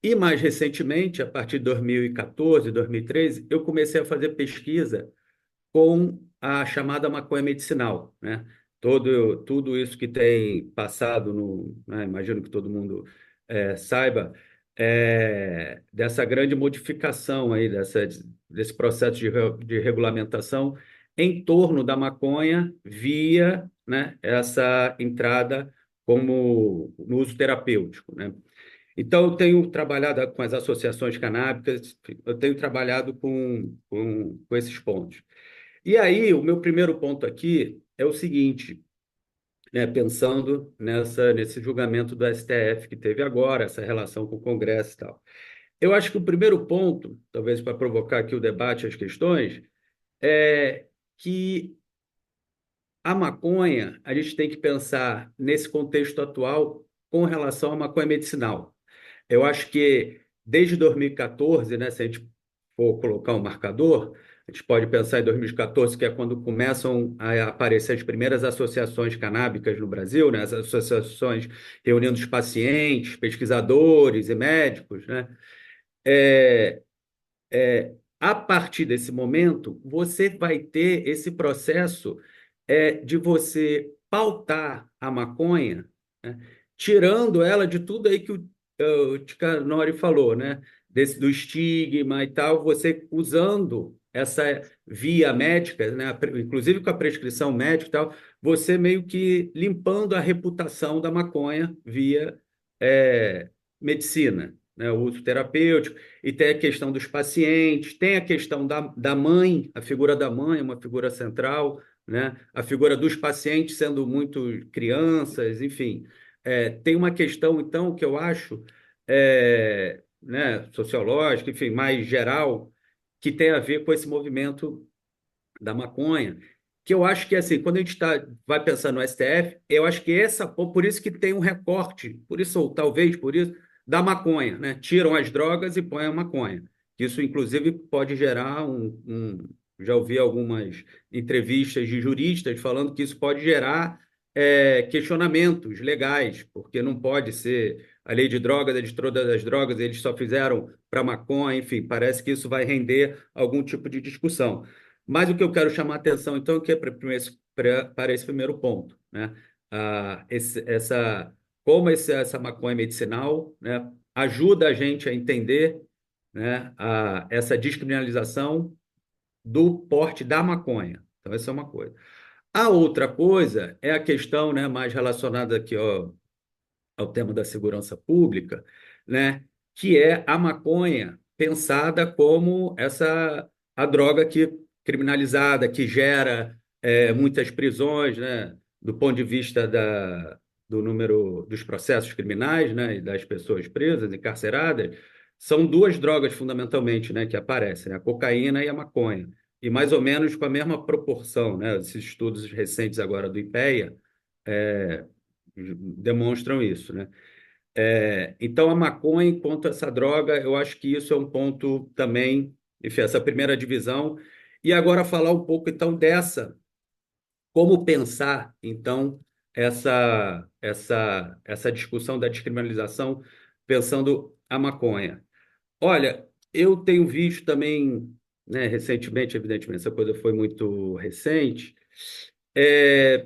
E mais recentemente, a partir de 2014, 2013, eu comecei a fazer pesquisa com a chamada maconha medicinal, né? Tudo isso que tem passado né, imagino que todo mundo saiba, dessa grande modificação aí, desse processo de regulamentação em torno da maconha via, né, essa entrada como no uso terapêutico, né? Então, eu tenho trabalhado com as associações canábicas, eu tenho trabalhado com esses pontos. E aí, o meu primeiro ponto aqui é o seguinte, né, pensando nesse julgamento do STF que teve agora, essa relação com o Congresso e tal. Eu acho que o primeiro ponto, talvez para provocar aqui o debate, as questões, é que a maconha, a gente tem que pensar nesse contexto atual com relação à maconha medicinal. Eu acho que desde 2014, né, se a gente for colocar um marcador, a gente pode pensar em 2014, que é quando começam a aparecer as primeiras associações canábicas no Brasil, né, as associações reunindo os pacientes, pesquisadores e médicos, né? É, a partir desse momento, você vai ter esse processo de você pautar a maconha, né, tirando ela de tudo aí que o Ticanori falou, né? Do estigma e tal, você usando essa via médica, né? Inclusive com a prescrição médica e tal, você meio que limpando a reputação da maconha via medicina, né? O uso terapêutico. E tem a questão dos pacientes, tem a questão da mãe, a figura da mãe é uma figura central, né? A figura dos pacientes sendo muito crianças, enfim. Tem uma questão, então, que eu acho, né, sociológica, enfim, mais geral, que tem a ver com esse movimento da maconha, que eu acho que, assim, quando a gente vai pensar no STF, eu acho que por isso que tem um recorte, por isso, ou talvez por isso, da maconha, né? Tiram as drogas e põem a maconha. Isso, inclusive, pode gerar já ouvi algumas entrevistas de juristas falando que isso pode gerar questionamentos legais, porque não pode ser a lei de drogas, é de todas as drogas, eles só fizeram para maconha, enfim, parece que isso vai render algum tipo de discussão. Mas o que eu quero chamar a atenção, então, é que é para esse primeiro ponto, né? Como essa maconha medicinal, né, ajuda a gente a entender, né, essa descriminalização do porte da maconha. Então, essa é uma coisa. A outra coisa é a questão, né, mais relacionada aqui ao tema da segurança pública, né, que é a maconha pensada como a droga criminalizada que gera muitas prisões, né, do ponto de vista do número dos processos criminais, né, e das pessoas presas, encarceradas, são duas drogas fundamentalmente, né, que aparecem, né, a cocaína e a maconha, e mais ou menos com a mesma proporção, né, esses estudos recentes agora do IPEA demonstram isso, né? Então, a maconha, enquanto essa droga, eu acho que isso é um ponto também, enfim, essa primeira divisão. E agora falar um pouco, então, como pensar, então, essa discussão da descriminalização, pensando a maconha. Olha, eu tenho visto também, né, recentemente, evidentemente, essa coisa foi muito recente,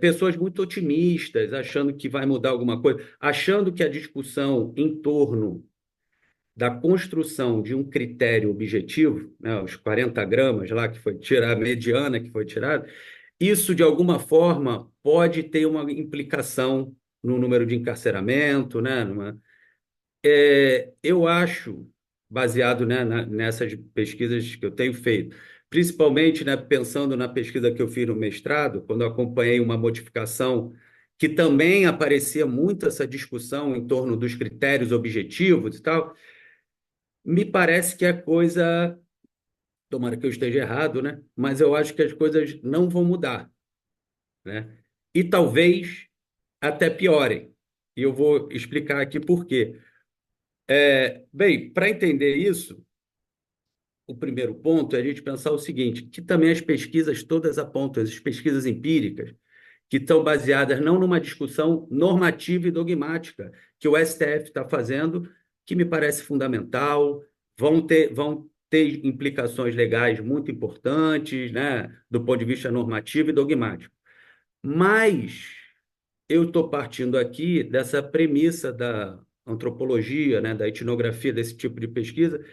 pessoas muito otimistas, achando que vai mudar alguma coisa, achando que a discussão em torno da construção de um critério objetivo, né, os 40 gramas lá que foi tirada, a mediana que foi tirada, isso de alguma forma pode ter uma implicação no número de encarceramento, né, eu acho, baseado, né, nessas pesquisas que eu tenho feito, principalmente, né, pensando na pesquisa que eu fiz no mestrado, quando eu acompanhei uma modificação que também aparecia muito essa discussão em torno dos critérios objetivos e tal, me parece que a coisa, tomara que eu esteja errado, né, mas eu acho que as coisas não vão mudar, né, e talvez até piorem. E eu vou explicar aqui por quê. Bem, para entender isso, o primeiro ponto é a gente pensar o seguinte, que também as pesquisas todas apontam, as pesquisas empíricas, que estão baseadas não numa discussão normativa e dogmática que o STF está fazendo, que me parece fundamental, vão ter implicações legais muito importantes, né, do ponto de vista normativo e dogmático. Mas eu estou partindo aqui dessa premissa da antropologia, né, da etnografia, desse tipo de pesquisa,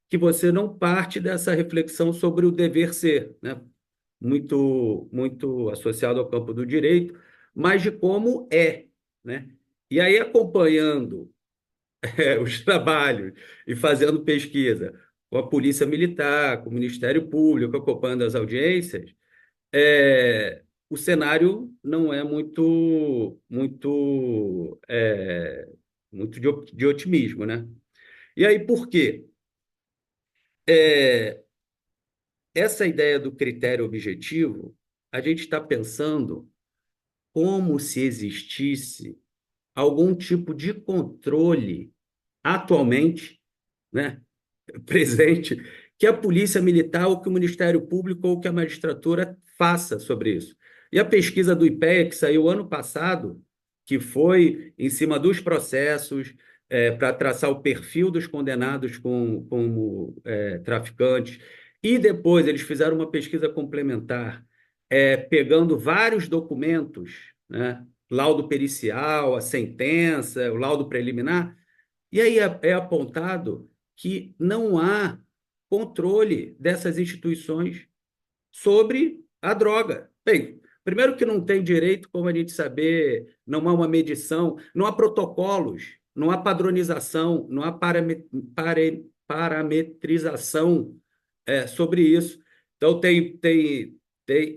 que você não parte dessa reflexão sobre o dever ser, né? Muito associado ao campo do direito, mas de como é, né? E aí, acompanhando os trabalhos e fazendo pesquisa com a Polícia Militar, com o Ministério Público, acompanhando as audiências, o cenário não é muito de otimismo, né? E aí, por quê? É, Essa ideia do critério objetivo, a gente está pensando como se existisse algum tipo de controle atualmente, né, presente, que a Polícia Militar, ou que o Ministério Público, ou que a magistratura faça sobre isso. E a pesquisa do IPEA, que saiu ano passado, que foi em cima dos processos, para traçar o perfil dos condenados como traficantes, e depois eles fizeram uma pesquisa complementar, pegando vários documentos, né, laudo pericial, a sentença, o laudo preliminar, e aí é apontado que não há controle dessas instituições sobre a droga. Bem, primeiro que não tem direito, como a gente saber, não há uma medição, não há protocolos, não há padronização, não há parametrização sobre isso. Então,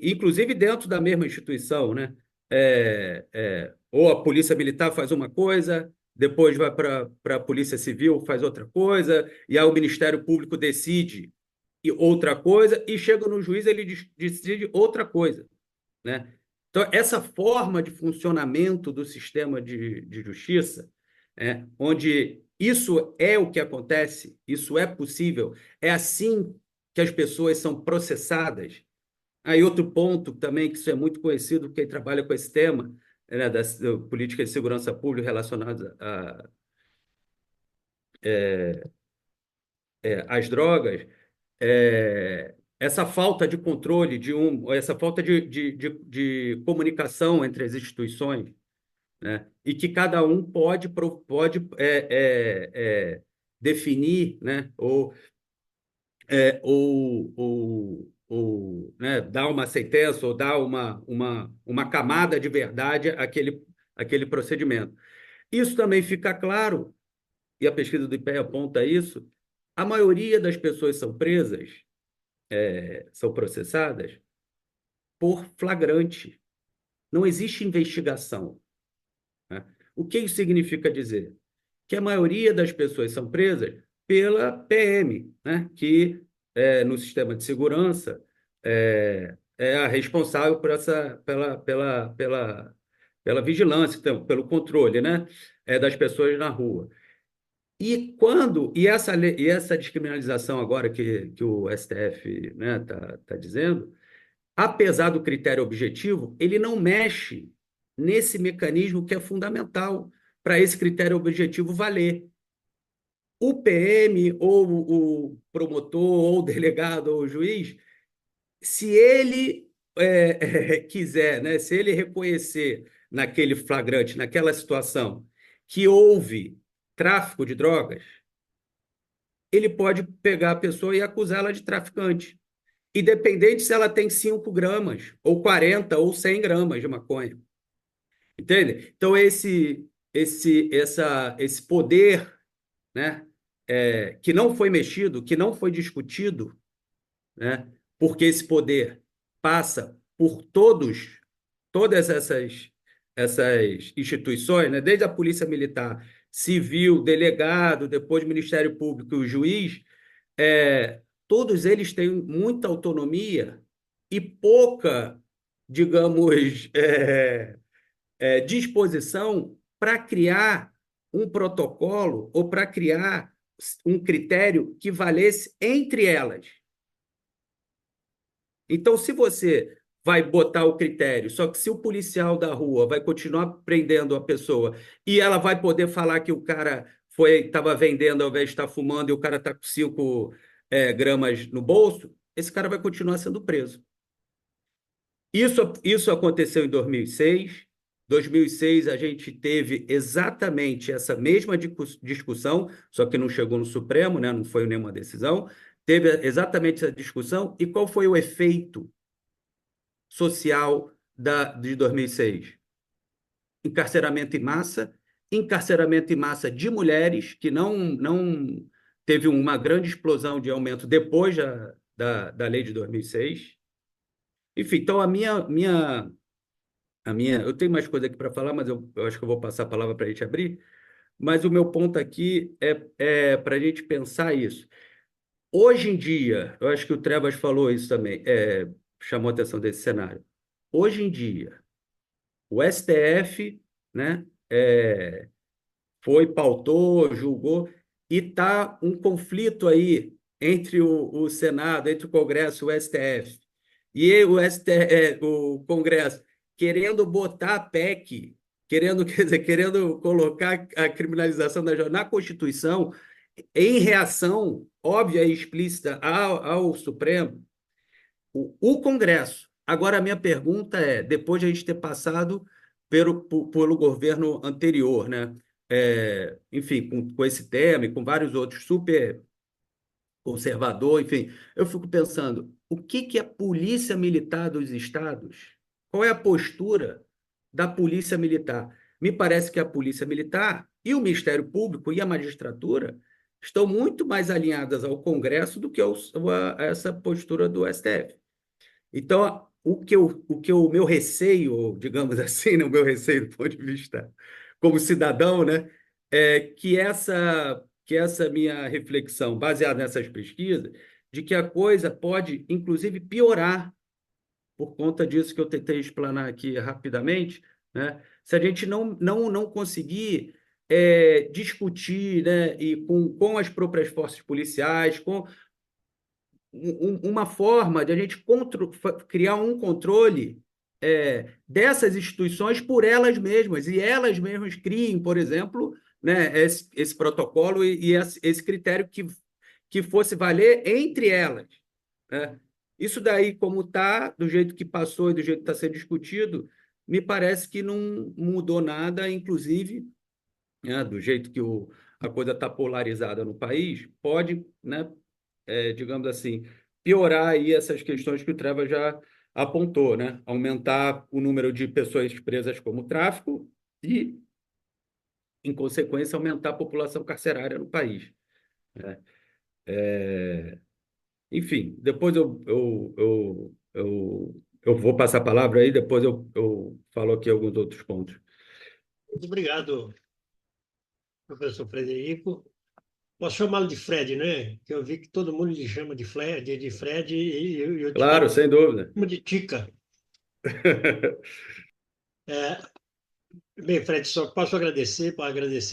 inclusive dentro da mesma instituição, né? Ou a Polícia Militar faz uma coisa, depois vai para a Polícia Civil, faz outra coisa, e aí o Ministério Público decide outra coisa, e chega no juiz, ele decide outra coisa, né? Então, essa forma de funcionamento do sistema de justiça, onde isso é o que acontece, isso é possível, é assim que as pessoas são processadas. Aí outro ponto também, que isso é muito conhecido, quem trabalha com esse tema, né, da política de segurança pública relacionada às drogas, essa falta de controle, essa falta de comunicação entre as instituições, né? E que cada um pode definir, né? Né, dar uma sentença ou dar uma camada de verdade àquele procedimento. Isso também fica claro, e a pesquisa do IPEA aponta isso, a maioria das pessoas são presas, são processadas por flagrante. Não existe investigação, né? O que isso significa dizer? Que a maioria das pessoas são presas pela PM, né? Que no sistema de segurança é a responsável por pela vigilância, então, pelo controle, né? Das pessoas na rua. E essa descriminalização agora que o STF, né, tá dizendo, apesar do critério objetivo, ele não mexe nesse mecanismo que é fundamental para esse critério objetivo valer. O PM, ou o promotor, ou o delegado, ou o juiz, se ele quiser, né, se ele reconhecer naquele flagrante, naquela situação, que houve tráfico de drogas, ele pode pegar a pessoa e acusá-la de traficante, independente se ela tem 5 gramas, ou 40, ou 100 gramas de maconha. Entende? Então, esse poder, né, que não foi mexido, que não foi discutido, né, porque esse poder passa por todas essas instituições, né, desde a Polícia Militar, Civil, delegado, depois Ministério Público e o juiz, todos eles têm muita autonomia e pouca, digamos, disposição para criar um protocolo ou para criar um critério que valesse entre elas. Então, se você vai botar o critério, só que se o policial da rua vai continuar prendendo a pessoa e ela vai poder falar que o cara estava vendendo ao invés de estar fumando e o cara está com 5 gramas no bolso, esse cara vai continuar sendo preso. Isso aconteceu em 2006. 2006 a gente teve exatamente essa mesma discussão, só que não chegou no Supremo, né? Não foi nenhuma decisão. Teve exatamente essa discussão. E qual foi o efeito social de 2006? Encarceramento em massa de mulheres, que não teve uma grande explosão de aumento depois da lei de 2006. Enfim, então eu tenho mais coisa aqui para falar, mas eu acho que eu vou passar a palavra para a gente abrir. Mas o meu ponto aqui é para a gente pensar isso. Hoje em dia, eu acho que o Trevas falou isso também, chamou a atenção desse cenário. Hoje em dia, o STF, né, pautou, julgou, e está um conflito aí entre o Senado, entre o Congresso e o STF. E o Congresso querendo botar a PEC, querendo colocar a criminalização da jornada na Constituição, em reação óbvia e explícita ao Supremo, o Congresso. Agora, a minha pergunta depois de a gente ter passado pelo governo anterior, né? Enfim, com esse tema e com vários outros super conservador, enfim, eu fico pensando, o que é a Polícia Militar dos Estados? Qual é a postura da Polícia Militar? Me parece que a Polícia Militar e o Ministério Público e a magistratura estão muito mais alinhadas ao Congresso do que a essa postura do STF. Então, o meu receio, digamos assim, né, o meu receio do ponto de vista como cidadão, né, é que essa minha reflexão, baseada nessas pesquisas, de que a coisa pode, inclusive, piorar por conta disso que eu tentei explanar aqui rapidamente, né, se a gente não conseguir discutir, né, e com as próprias forças policiais, com uma forma de a gente criar um controle dessas instituições por elas mesmas, e elas mesmas criem, por exemplo, né, esse protocolo e esse critério que fosse valer entre elas, né? Isso daí, como está, do jeito que passou e do jeito que está sendo discutido, me parece que não mudou nada, inclusive, né, do jeito que a coisa está polarizada no país, pode, né, digamos assim, piorar aí essas questões que o Trevas já apontou, né? Aumentar o número de pessoas presas como tráfico e, em consequência, aumentar a população carcerária no país, né? Enfim, depois eu vou passar a palavra aí, depois eu falo aqui alguns outros pontos. Muito obrigado, professor Frederico. Posso chamá-lo de Fred, né? Que eu vi que todo mundo lhe chama de Fred e eu te Claro, sem dúvida. chamo de Tica. Bem, Fred, só posso agradecer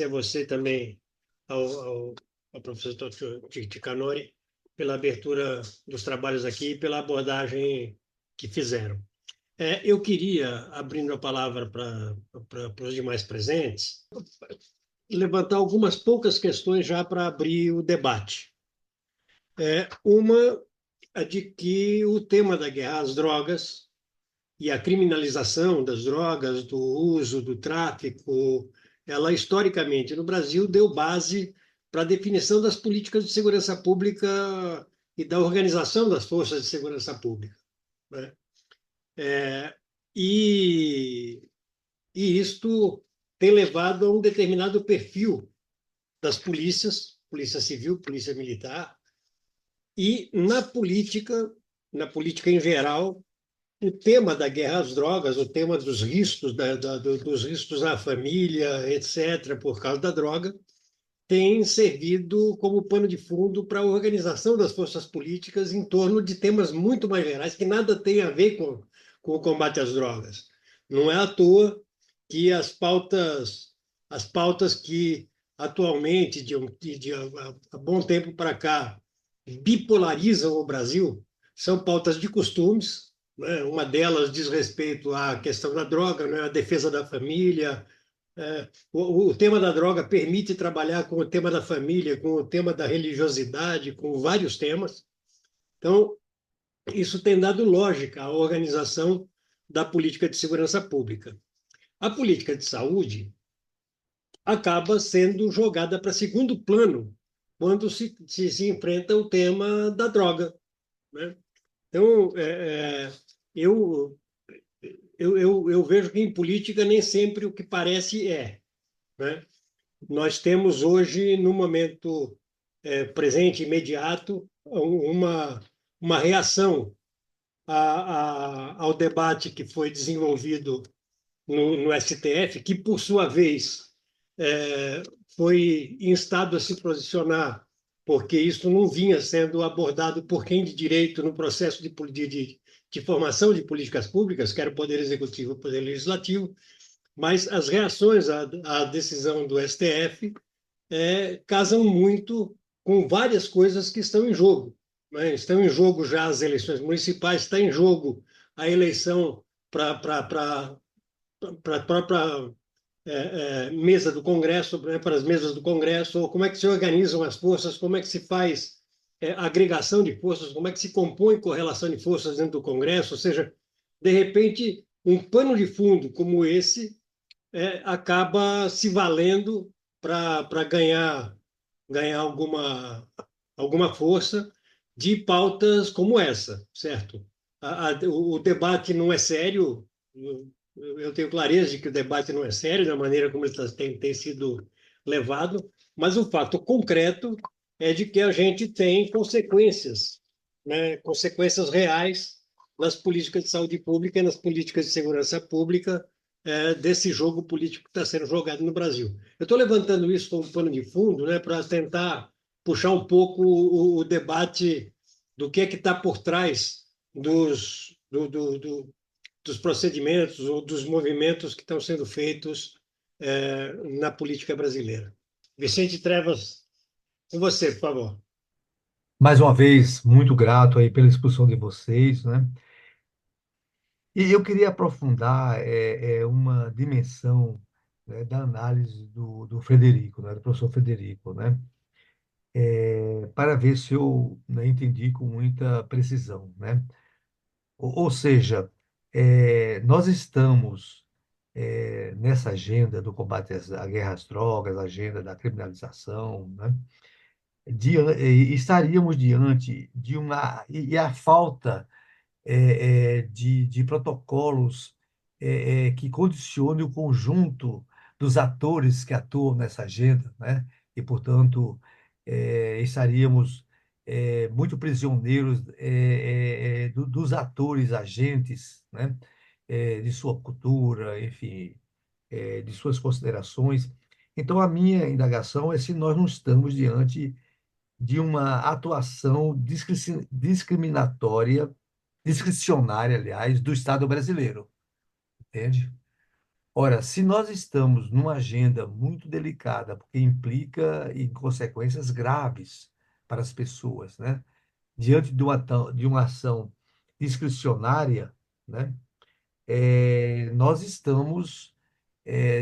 a você também ao professor Ticanori pela abertura dos trabalhos aqui e pela abordagem que fizeram. Eu queria, abrindo a palavra para os demais presentes, levantar algumas poucas questões já para abrir o debate. Uma é de que o tema da guerra às drogas e a criminalização das drogas, do uso, do tráfico, ela historicamente no Brasil deu base para a definição das políticas de segurança pública e da organização das forças de segurança pública, né? E isto tem levado a um determinado perfil das polícias, polícia civil, polícia militar, e na política em geral, o tema da guerra às drogas, o tema dos riscos, dos riscos à família, etc., por causa da droga, tem servido como pano de fundo para a organização das forças políticas em torno de temas muito mais gerais, que nada tem a ver com o combate às drogas. Não é à toa que as pautas que atualmente, há bom tempo para cá, bipolarizam o Brasil, são pautas de costumes, né? Uma delas diz respeito à questão da droga, né? A defesa da família. O tema da droga permite trabalhar com o tema da família, com o tema da religiosidade, com vários temas. Então, isso tem dado lógica à organização da política de segurança pública. A política de saúde acaba sendo jogada para segundo plano quando se enfrenta o tema da droga, né? Então, eu vejo que em política nem sempre o que parece né? Nós temos hoje, no momento presente, imediato, uma reação ao debate que foi desenvolvido no STF, que, por sua vez, foi instado a se posicionar, porque isso não vinha sendo abordado por quem de direito no processo de formação de políticas públicas, quer o Poder Executivo e o Poder Legislativo, mas as reações à decisão do STF casam muito com várias coisas que estão em jogo, né? Estão em jogo já as eleições municipais, está em jogo a eleição para a própria mesa do Congresso, né, para as mesas do Congresso, ou como é que se organizam as forças, como é que se faz agregação de forças, como é que se compõe correlação de forças dentro do Congresso, ou seja, de repente, um pano de fundo como esse acaba se valendo para ganhar alguma força de pautas como essa, certo? O debate não é sério, eu tenho clareza de que o debate não é sério, da maneira como ele tem sido levado, mas o fato concreto é de que a gente tem consequências, né? Consequências reais nas políticas de saúde pública e nas políticas de segurança pública desse jogo político que está sendo jogado no Brasil. Eu estou levantando isso como pano de fundo, né, para tentar puxar um pouco o debate do que está por trás dos procedimentos ou dos movimentos que estão sendo feitos na política brasileira. Vicente Trevas, com você, por favor. Mais uma vez, muito grato aí pela exposição de vocês, né? E eu queria aprofundar uma dimensão, né, da análise do Frederico, né, do professor Frederico, né? Para ver se eu, né, entendi com muita precisão, né? Ou seja, nós estamos nessa agenda do combate à guerra às drogas, agenda da criminalização, né? Estaríamos diante de uma e a falta de protocolos que condicionem o conjunto dos atores que atuam nessa agenda, né? E, portanto, estaríamos muito prisioneiros dos atores, agentes, né? De sua cultura, enfim, de suas considerações. Então, a minha indagação é se nós não estamos diante de uma atuação discriminatória, discricionária, aliás, do Estado brasileiro, entende? Ora, se nós estamos numa agenda muito delicada, porque implica em consequências graves para as pessoas, né? Diante de uma ação discricionária, né? Nós estamos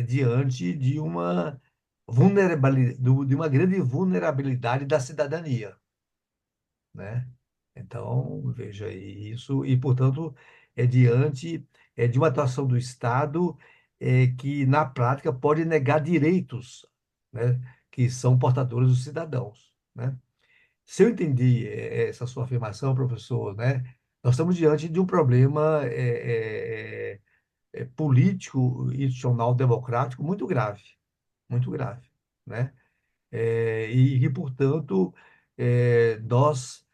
diante de uma de uma grande vulnerabilidade da cidadania, né? Então, veja isso, e, portanto, diante de uma atuação do Estado que, na prática, pode negar direitos, né, que são portadores dos cidadãos, né? Se eu entendi essa sua afirmação, professor, né, nós estamos diante de um problema político, institucional, democrático muito grave, né? E que, portanto, nós,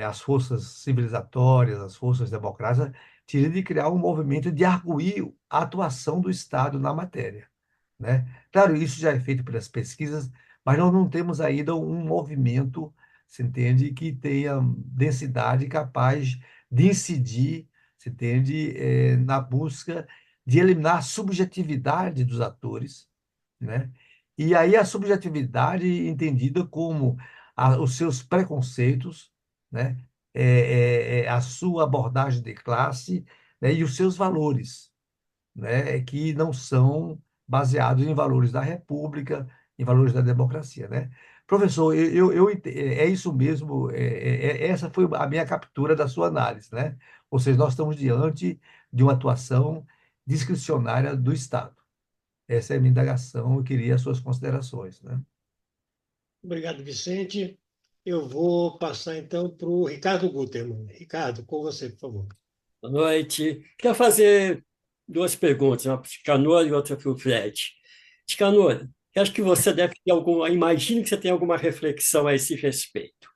as forças civilizatórias, as forças democráticas, teriam de criar um movimento de arguir a atuação do Estado na matéria, né? Claro, isso já é feito pelas pesquisas, mas nós não temos ainda um movimento, se entende, que tenha densidade capaz de incidir, se entende, na busca de eliminar a subjetividade dos atores, né? E aí a subjetividade entendida como os seus preconceitos, né? A sua abordagem de classe, né? E os seus valores, né, que não são baseados em valores da República, em valores da democracia, né? Professor, é isso mesmo, essa foi a minha captura da sua análise, né? Ou seja, nós estamos diante de uma atuação discricionária do Estado. Essa é a minha indagação, eu queria as suas considerações, né? Obrigado, Vicente. Eu vou passar, então, para o Ricardo Gutermann. Ricardo, com você, por favor. Boa noite. Quero fazer duas perguntas, uma para o Ticanor e outra para o Fred. Ticanor, eu acho que você deve ter alguma, imagino que você tem alguma reflexão a esse respeito.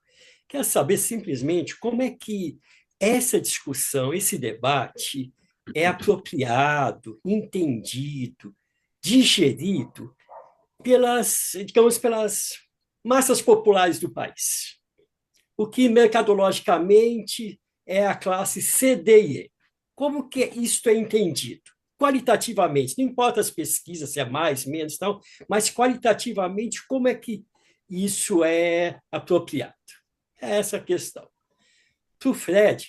Quero saber simplesmente como é que essa discussão, esse debate é apropriado, entendido, digerido pelas, digamos, pelas massas populares do país. O que mercadologicamente é a classe C, D e E. Como que isto é entendido? Qualitativamente, não importa as pesquisas, se é mais, menos, não, mas qualitativamente, como é que isso é apropriado? É essa a questão. Para o Fred,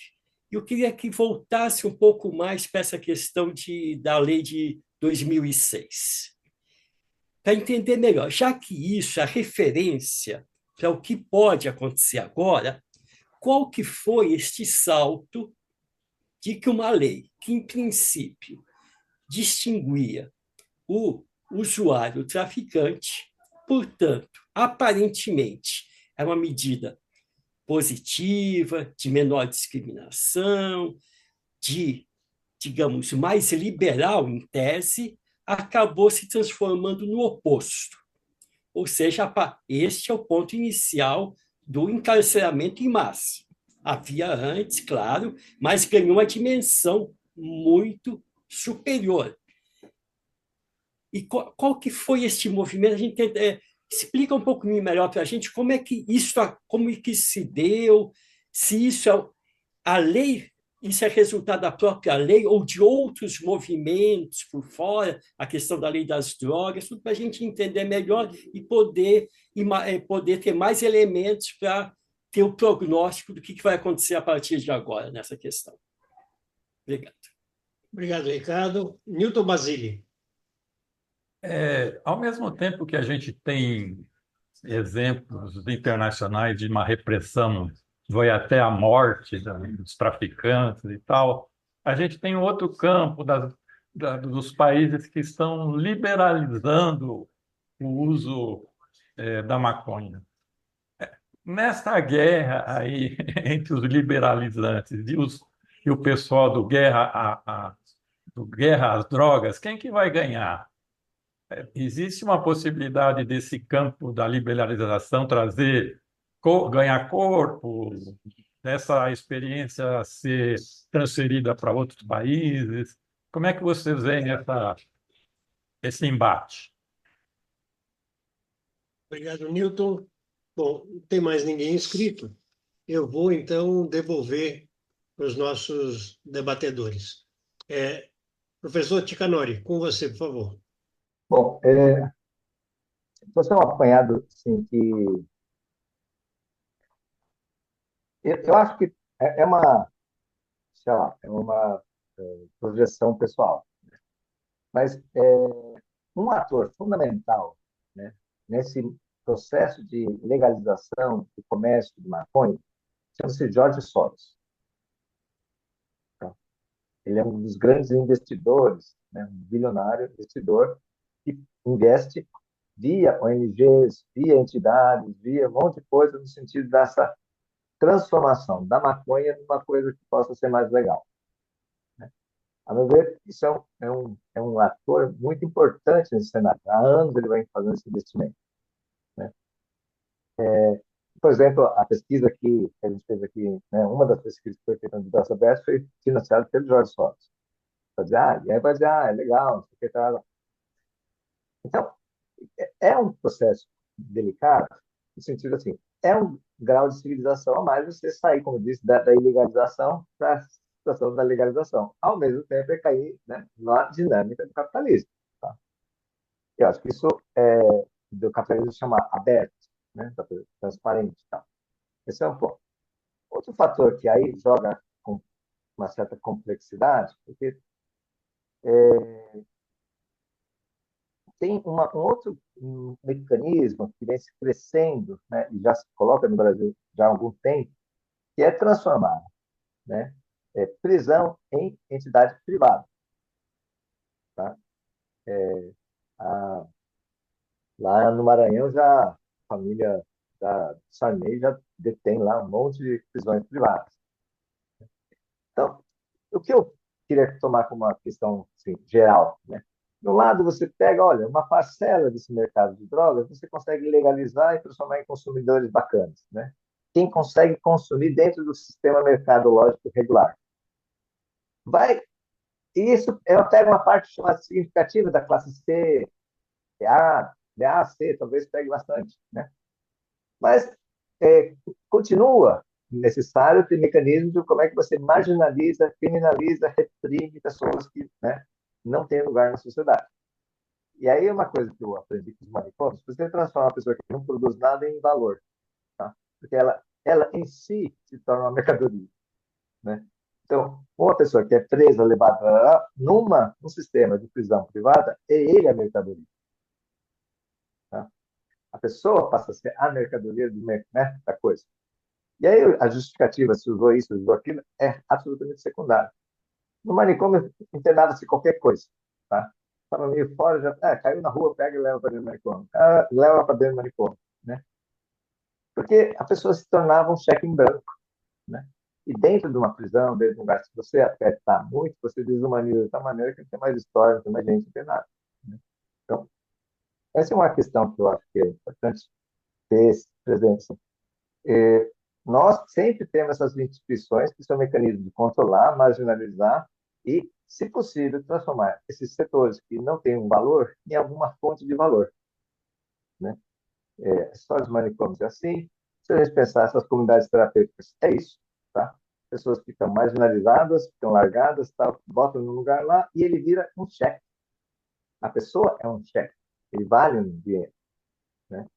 eu queria que voltasse um pouco mais para essa questão da lei de 2006, para entender melhor, já que isso é a referência para o que pode acontecer agora, qual que foi este salto de que uma lei que, em princípio, distinguia o usuário, o traficante, portanto, aparentemente, é uma medida positiva, de menor discriminação, de, digamos, mais liberal em tese, acabou se transformando no oposto. Ou seja, este é o ponto inicial do encarceramento em massa. Havia antes, claro, mas ganhou uma dimensão muito superior. E qual que foi este movimento? A gente explica um pouco melhor para a gente como é que isso, como é que se deu, se isso é a lei, isso é resultado da própria lei ou de outros movimentos por fora, a questão da lei das drogas, tudo para a gente entender melhor e poder ter mais elementos para ter o prognóstico do que vai acontecer a partir de agora nessa questão. Obrigado. Obrigado, Ricardo. Newton Basile. Ao mesmo tempo que a gente tem exemplos internacionais de uma repressão que vai até a morte dos traficantes e tal, a gente tem outro campo dos países que estão liberalizando o uso da maconha. Nessa guerra aí entre os liberalizantes e o pessoal do guerra às drogas, quem que vai ganhar? Existe uma possibilidade desse campo da liberalização ganhar corpo, dessa experiência ser transferida para outros países? Como é que vocês veem esse embate? Obrigado, Newton. Bom, não tem mais ninguém inscrito. Eu vou, então, devolver para os nossos debatedores. Professor Ticanori, com você, por favor. Bom, você é um apanhado, assim, que eu acho que é uma, sei lá, é uma projeção pessoal, mas um ator fundamental, né, nesse processo de legalização do comércio de maconha chama-se George Soros. Tá? Ele é um dos grandes investidores, né, um bilionário investidor que investe via ONGs, via entidades, via um monte de coisa no sentido dessa transformação da maconha numa coisa que possa ser mais legal. Né? A meu ver, isso é um ator muito importante nesse cenário. Há anos ele vem fazendo esse investimento. Né? Por exemplo, a pesquisa que a gente fez aqui, né, uma das pesquisas que foi feita no Braço Aberto foi financiada pelo Jorge Soros. Vai dizer, e aí vai dizer, é legal, não sei o que, tá. Então, é um processo delicado, no sentido assim, é um grau de civilização a mais você sair, como disse, da ilegalização para a situação da legalização. Ao mesmo tempo, é cair, né, na dinâmica do capitalismo. Tá? Eu acho que isso do capitalismo chama aberto, né, transparente. Tá? Esse é um ponto. Outro fator que aí joga com uma certa complexidade, porque tem um outro mecanismo que vem se crescendo, né, e já se coloca no Brasil já há algum tempo, que é transformar, né, prisão em entidade privada. Tá? A, lá no Maranhão, já a família da Sarney já detém lá um monte de prisões privadas. Então, o que eu queria tomar como uma questão assim, geral, né? De um lado, você pega, olha, uma parcela desse mercado de drogas, você consegue legalizar e transformar em consumidores bacanas, né? Quem consegue consumir dentro do sistema mercadológico regular. Vai, e isso pega uma parte mais significativa da classe C, A, C, talvez pegue bastante, né? Mas continua necessário ter mecanismos de como é que você marginaliza, criminaliza, reprime pessoas que, né, não têm lugar na sociedade. E aí é uma coisa que eu aprendi com os manicômios, você transforma uma pessoa que não produz nada em valor, tá? Porque ela em si se torna uma mercadoria, né? Então, uma pessoa que é presa, levada num sistema de prisão privada, é ele a mercadoria. Tá? A pessoa passa a ser a mercadoria né, da coisa. E aí a justificativa, se usou isso, se usou aquilo, é absolutamente secundária. No manicômio, internava-se qualquer coisa. Tá? Estava meio fora, já caiu na rua, pega e leva para dentro do manicômio. Leva para dentro do manicômio. Né? Porque a pessoa se tornava um cheque em branco. Né? E dentro de uma prisão, dentro de um lugar, se você apertar muito, você desumaniza de tal maneira que não tem mais história, não tem mais gente, não tem nada. Né? Então, essa é uma questão que eu acho que é importante ter presente. Nós sempre temos essas instituições que são mecanismos de controlar, marginalizar e, se possível, transformar esses setores que não têm um valor em alguma fonte de valor. Né? A história dos manicômios é assim. Se a gente pensar essas comunidades terapêuticas, é isso. Tá? Pessoas que estão marginalizadas, ficam largadas, tá? Botam no lugar lá e ele vira um cheque. A pessoa é um cheque. Ele vale um dinheiro. Né?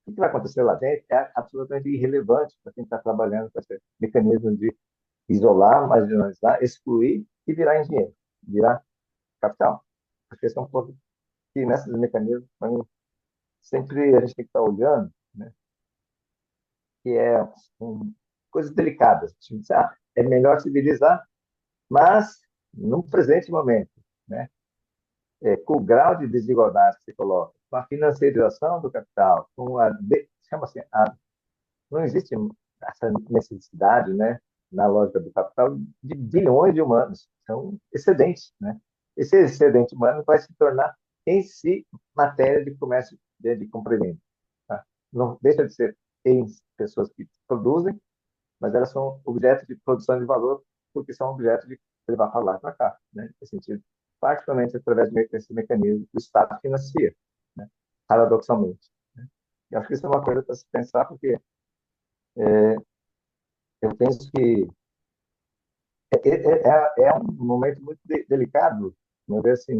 O que vai acontecer lá dentro é absolutamente irrelevante para quem está trabalhando com esse mecanismo de isolar, marginalizar, excluir e virar engenheiro, virar capital. Porque são pontos que nesses mecanismos sempre a gente tem que estar olhando, né? Que coisas delicadas. Tipo, é melhor civilizar, mas no presente momento, né? Com o grau de desigualdade que se coloca, com a financiarização do capital, chama assim, não existe essa necessidade, né, na lógica do capital, de bilhões de humanos. São excedentes, né? Esse excedente humano vai se tornar, em si, matéria de comércio de compra e venda. Tá? Não deixa de ser pessoas que produzem, mas elas são objetos de produção de valor porque são objetos de levar para lá e para cá, né? Nesse sentido, particularmente através desse mecanismo que o Estado financia, né? Paradoxalmente. Né? Eu acho que isso é uma coisa para se pensar, porque eu penso que é um momento muito delicado meu ver, assim,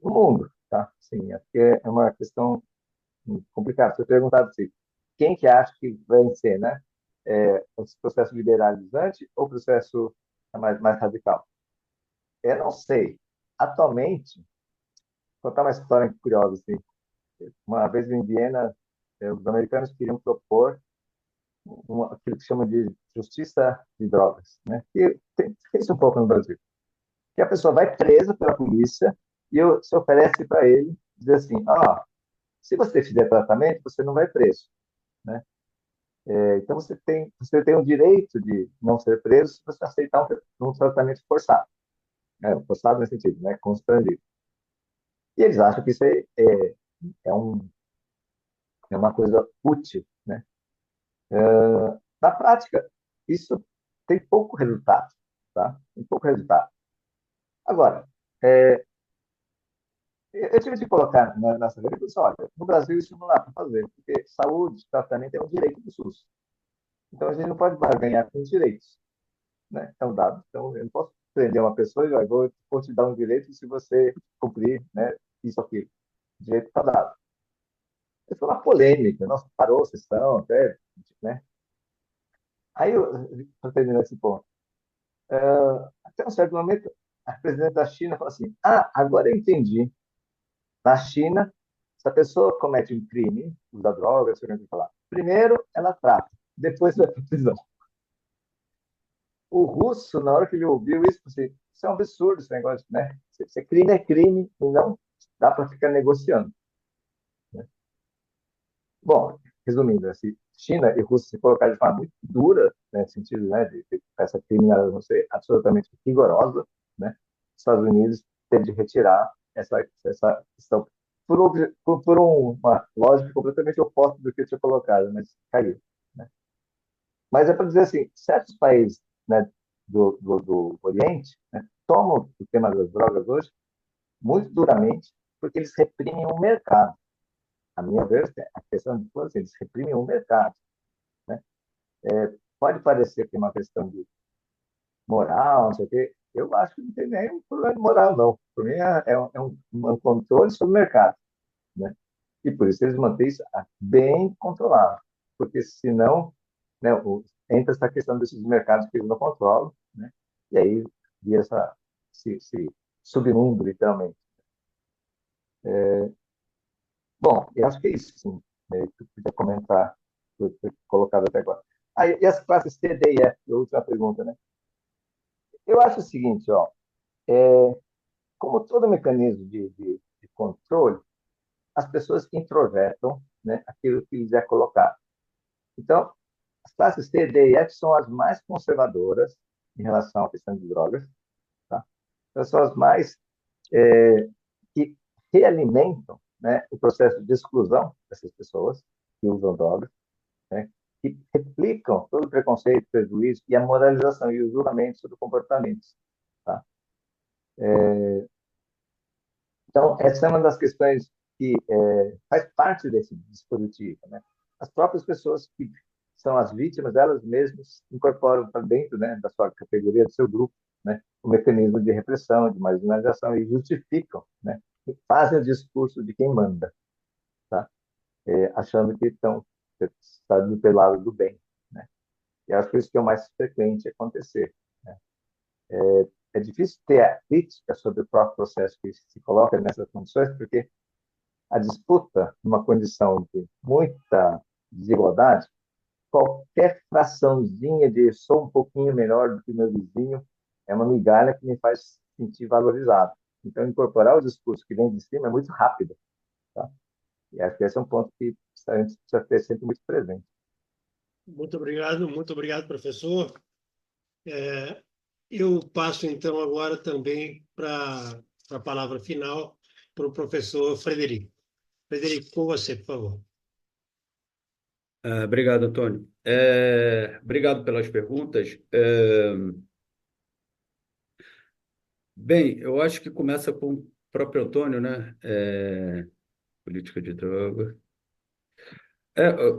no mundo, tá? Sim, acho que é uma questão complicada. Você perguntava assim, quem que acha que vai vencer, né? Esse processo liberalizante ou o processo mais radical? Eu não sei. Atualmente, vou contar uma história curiosa, assim. Uma vez em Viena, os americanos queriam propor aquilo que chama de justiça de drogas, né? E tem isso um pouco no Brasil. Que a pessoa vai presa pela polícia e se oferece para ele, dizer assim, se você fizer tratamento, você não vai preso, né? Então você tem o direito de não ser preso se você aceitar um tratamento forçado, né? Forçado nesse sentido, né? Constrangido. E eles acham que isso é, um, é uma coisa útil, né? Na prática, isso tem pouco resultado, tá? Tem pouco resultado. Agora, eu tive que colocar nessa rede, olha, no Brasil isso não dá para fazer, porque saúde, tratamento é um direito do SUS. Então a gente não pode barganhar com os direitos, né? É um dado. Então eu não posso prender uma pessoa e vou te dar um direito se você cumprir, né, isso aqui. O direito está dado. Isso foi uma polêmica, nossa, parou a sessão, até, né? Aí eu terminar esse ponto. Até um certo momento, a presidente da China falou assim: agora eu entendi. Na China, se a pessoa comete um crime, usa drogas, sei lá o que falar. Primeiro, ela trata, depois vai para prisão. O russo, na hora que ele ouviu isso, assim, isso é um absurdo esse negócio, né? Se é crime e não dá para ficar negociando, né? Bom, resumindo, assim, China e Rússia se colocaram de forma muito dura, né, no sentido, né, de essa criminalização ser absolutamente rigorosa, né? Os Estados Unidos teve de retirar essa questão por uma lógica completamente oposta do que eu tinha colocado, mas caiu, né? Mas é para dizer assim, certos países, né, do Oriente, né, tomam o tema das drogas hoje muito duramente, porque eles reprimem o mercado. A minha vez, a questão de assim, eles reprimem o mercado, né? Pode parecer que é uma questão de moral, não sei o quê. Eu acho que não tem nenhum problema de moral, não. Para mim, é um controle sobre o mercado, né? E por isso eles mantêm isso bem controlado, porque senão, né, entra essa questão desses mercados que eles não controlam, né? E aí vira esse submundo, literalmente. Bom, eu acho que é isso, sim, né, que eu podia comentar, que foi colocado até agora. E as classes C, D e F, a última pergunta, né? Eu acho o seguinte, ó, como todo mecanismo de controle, as pessoas introjetam, né, aquilo que lhes é colocado. Então, as classes C, D e F são as mais conservadoras em relação à questão de drogas, tá? Então, são as mais que realimentam, né, o processo de exclusão dessas pessoas que usam drogas, né, que replicam todo o preconceito, prejuízo e a moralização e o julgamento sobre comportamentos, tá? Então, essa é uma das questões que faz parte desse dispositivo, né? As próprias pessoas que são as vítimas, elas mesmas incorporam para dentro, né, da sua categoria, do seu grupo, né, o mecanismo de repressão, de marginalização e justificam, né, e fazem o discurso de quem manda, tá? Achando que estão do lado do bem, né? E acho que isso que é o mais frequente acontecer, né? É difícil ter a crítica sobre o próprio processo que se coloca nessas condições, porque a disputa, numa condição de muita desigualdade, qualquer fraçãozinha de sou um pouquinho melhor do que meu vizinho é uma migalha que me faz sentir valorizado. Então, incorporar o discurso que vem de cima é muito rápido, tá? E acho que esse é um ponto que a gente precisa ter sempre muito presente. Muito obrigado, professor. Eu passo, então, agora também para a palavra final para o professor Frederico. Frederico, com você, por favor. Obrigado, Antônio. Obrigado pelas perguntas. Bem, eu acho que começa com o próprio Antônio, né? Política de droga.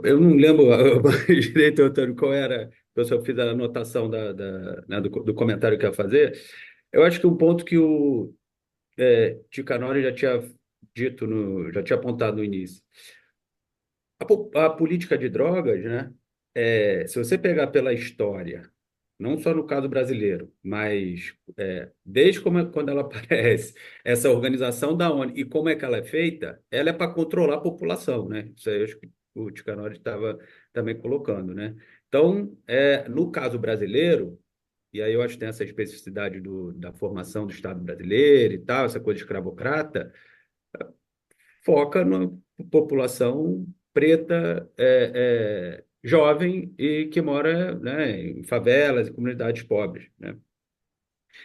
Eu não lembro mais direito, Antônio, qual era. Eu só fiz a anotação né, do comentário que eu ia fazer. Eu acho que um ponto que o Ticanori já tinha dito, já tinha apontado no início. A política de drogas, né? Se você pegar pela história, não só no caso brasileiro, mas desde quando ela aparece, essa organização da ONU e como é que ela é feita, ela é para controlar a população, né? Isso aí eu acho que o Ticanori estava também colocando, né? Então, no caso brasileiro, e aí eu acho que tem essa especificidade da formação do Estado brasileiro e tal, essa coisa escravocrata, foca na população preta, jovem e que mora, né, em favelas e comunidades pobres, né?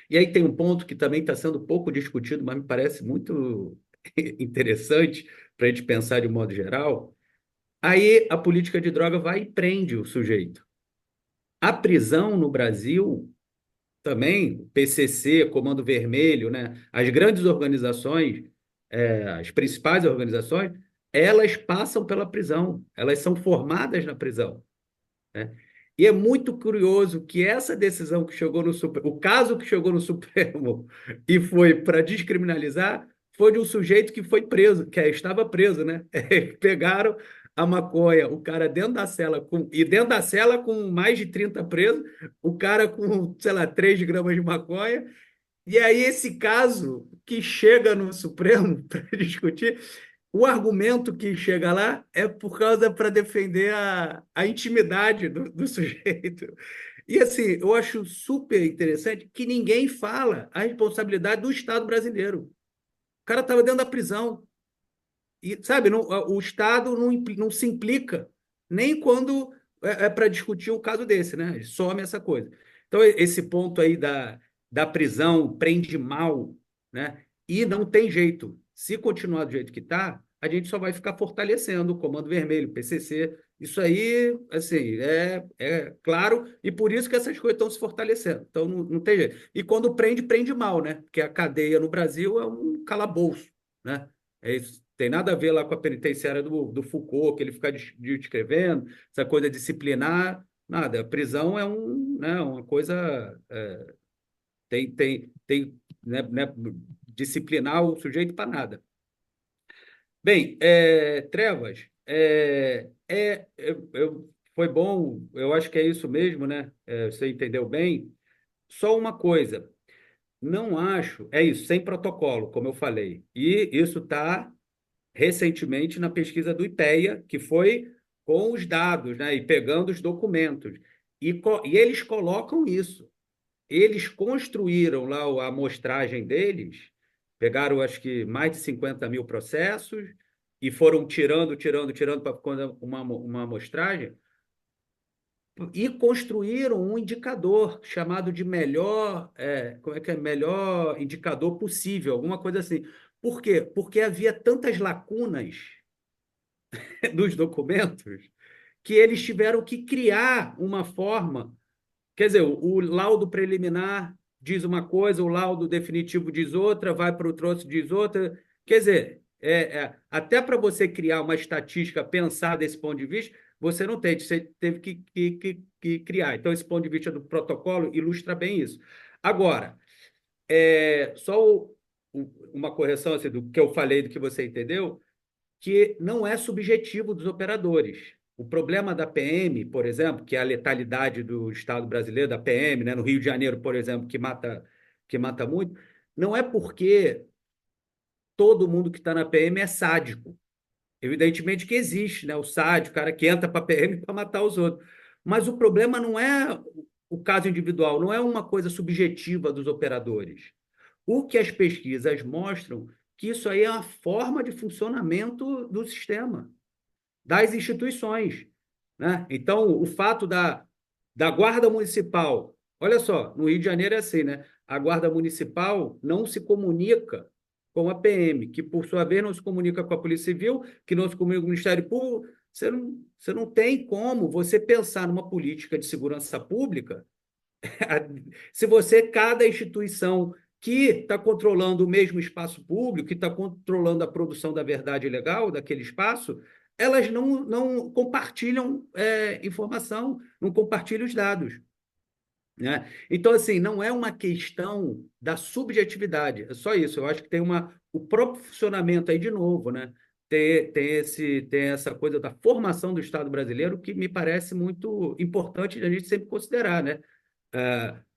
E aí tem um ponto que também está sendo pouco discutido, mas me parece muito interessante para a gente pensar de modo geral. Aí a política de droga vai e prende o sujeito. A prisão no Brasil também, PCC, Comando Vermelho, né? As grandes organizações, as principais organizações, elas passam pela prisão, elas são formadas na prisão, né? E é muito curioso que essa decisão que chegou no Supremo, o caso que chegou no Supremo e foi para descriminalizar, foi de um sujeito que foi preso, que estava preso, né? Pegaram a maconha, o cara dentro da cela, e dentro da cela com mais de 30 presos, o cara com, sei lá, 3 gramas de maconha, e aí esse caso que chega no Supremo para discutir, o argumento que chega lá é por causa para defender a intimidade do sujeito. E assim, eu acho super interessante que ninguém fala a responsabilidade do Estado brasileiro. O cara estava dentro da prisão. E, sabe, o Estado não se implica nem quando para discutir um caso desse, né? Ele some essa coisa. Então, esse ponto aí da prisão prende mal, né? E não tem jeito. Se continuar do jeito que está, a gente só vai ficar fortalecendo o Comando Vermelho, o PCC. Isso aí, assim, é claro, e por isso que essas coisas estão se fortalecendo. Então, não tem jeito. E quando prende, prende mal, né? Porque a cadeia no Brasil é um calabouço, né? É isso. Tem nada a ver lá com a penitenciária do Foucault, que ele fica descrevendo, essa coisa disciplinar, nada. A prisão é uma coisa. Tem né, disciplinar o sujeito para nada. Bem, Trevas, foi bom, eu acho que é isso mesmo, né? Você entendeu bem. Só uma coisa, não acho, é isso, sem protocolo, como eu falei. E isso está recentemente na pesquisa do IPEA, que foi com os dados, né, e pegando os documentos. E eles colocam isso. Eles construíram lá a amostragem deles, pegaram, acho que, mais de 50 mil processos e foram tirando para uma amostragem e construíram um indicador chamado de melhor, como é que é? Melhor indicador possível, alguma coisa assim. Por quê? Porque havia tantas lacunas dos documentos que eles tiveram que criar uma forma. Quer dizer, o laudo preliminar diz uma coisa, o laudo definitivo diz outra, vai para o troço diz outra. Quer dizer, até para você criar uma estatística pensada desse ponto de vista, você não tem, você teve que criar. Então, esse ponto de vista do protocolo ilustra bem isso. Agora, só uma correção assim, do que eu falei, do que você entendeu, que não é subjetivo dos operadores. O problema da PM, por exemplo, que é a letalidade do Estado brasileiro, da PM, né, no Rio de Janeiro, por exemplo, que mata muito, não é porque todo mundo que está na PM é sádico. Evidentemente que existe, né, o sádico, o cara que entra para a PM para matar os outros. Mas o problema não é o caso individual, não é uma coisa subjetiva dos operadores. O que as pesquisas mostram que isso aí é uma forma de funcionamento do sistema, das instituições, né? Então, o fato da Guarda Municipal, olha só, no Rio de Janeiro é assim, né? A Guarda Municipal não se comunica com a PM, que por sua vez não se comunica com a Polícia Civil, que não se comunica com o Ministério Público. Você não tem como você pensar numa política de segurança pública se cada instituição que está controlando o mesmo espaço público, que está controlando a produção da verdade legal daquele espaço, elas não compartilham informação, não compartilham os dados. né? Então, assim, não é uma questão da subjetividade, é só isso. Eu acho que tem o próprio funcionamento aí, de novo, né? Tem essa coisa da formação do Estado brasileiro que me parece muito importante a gente sempre considerar, né?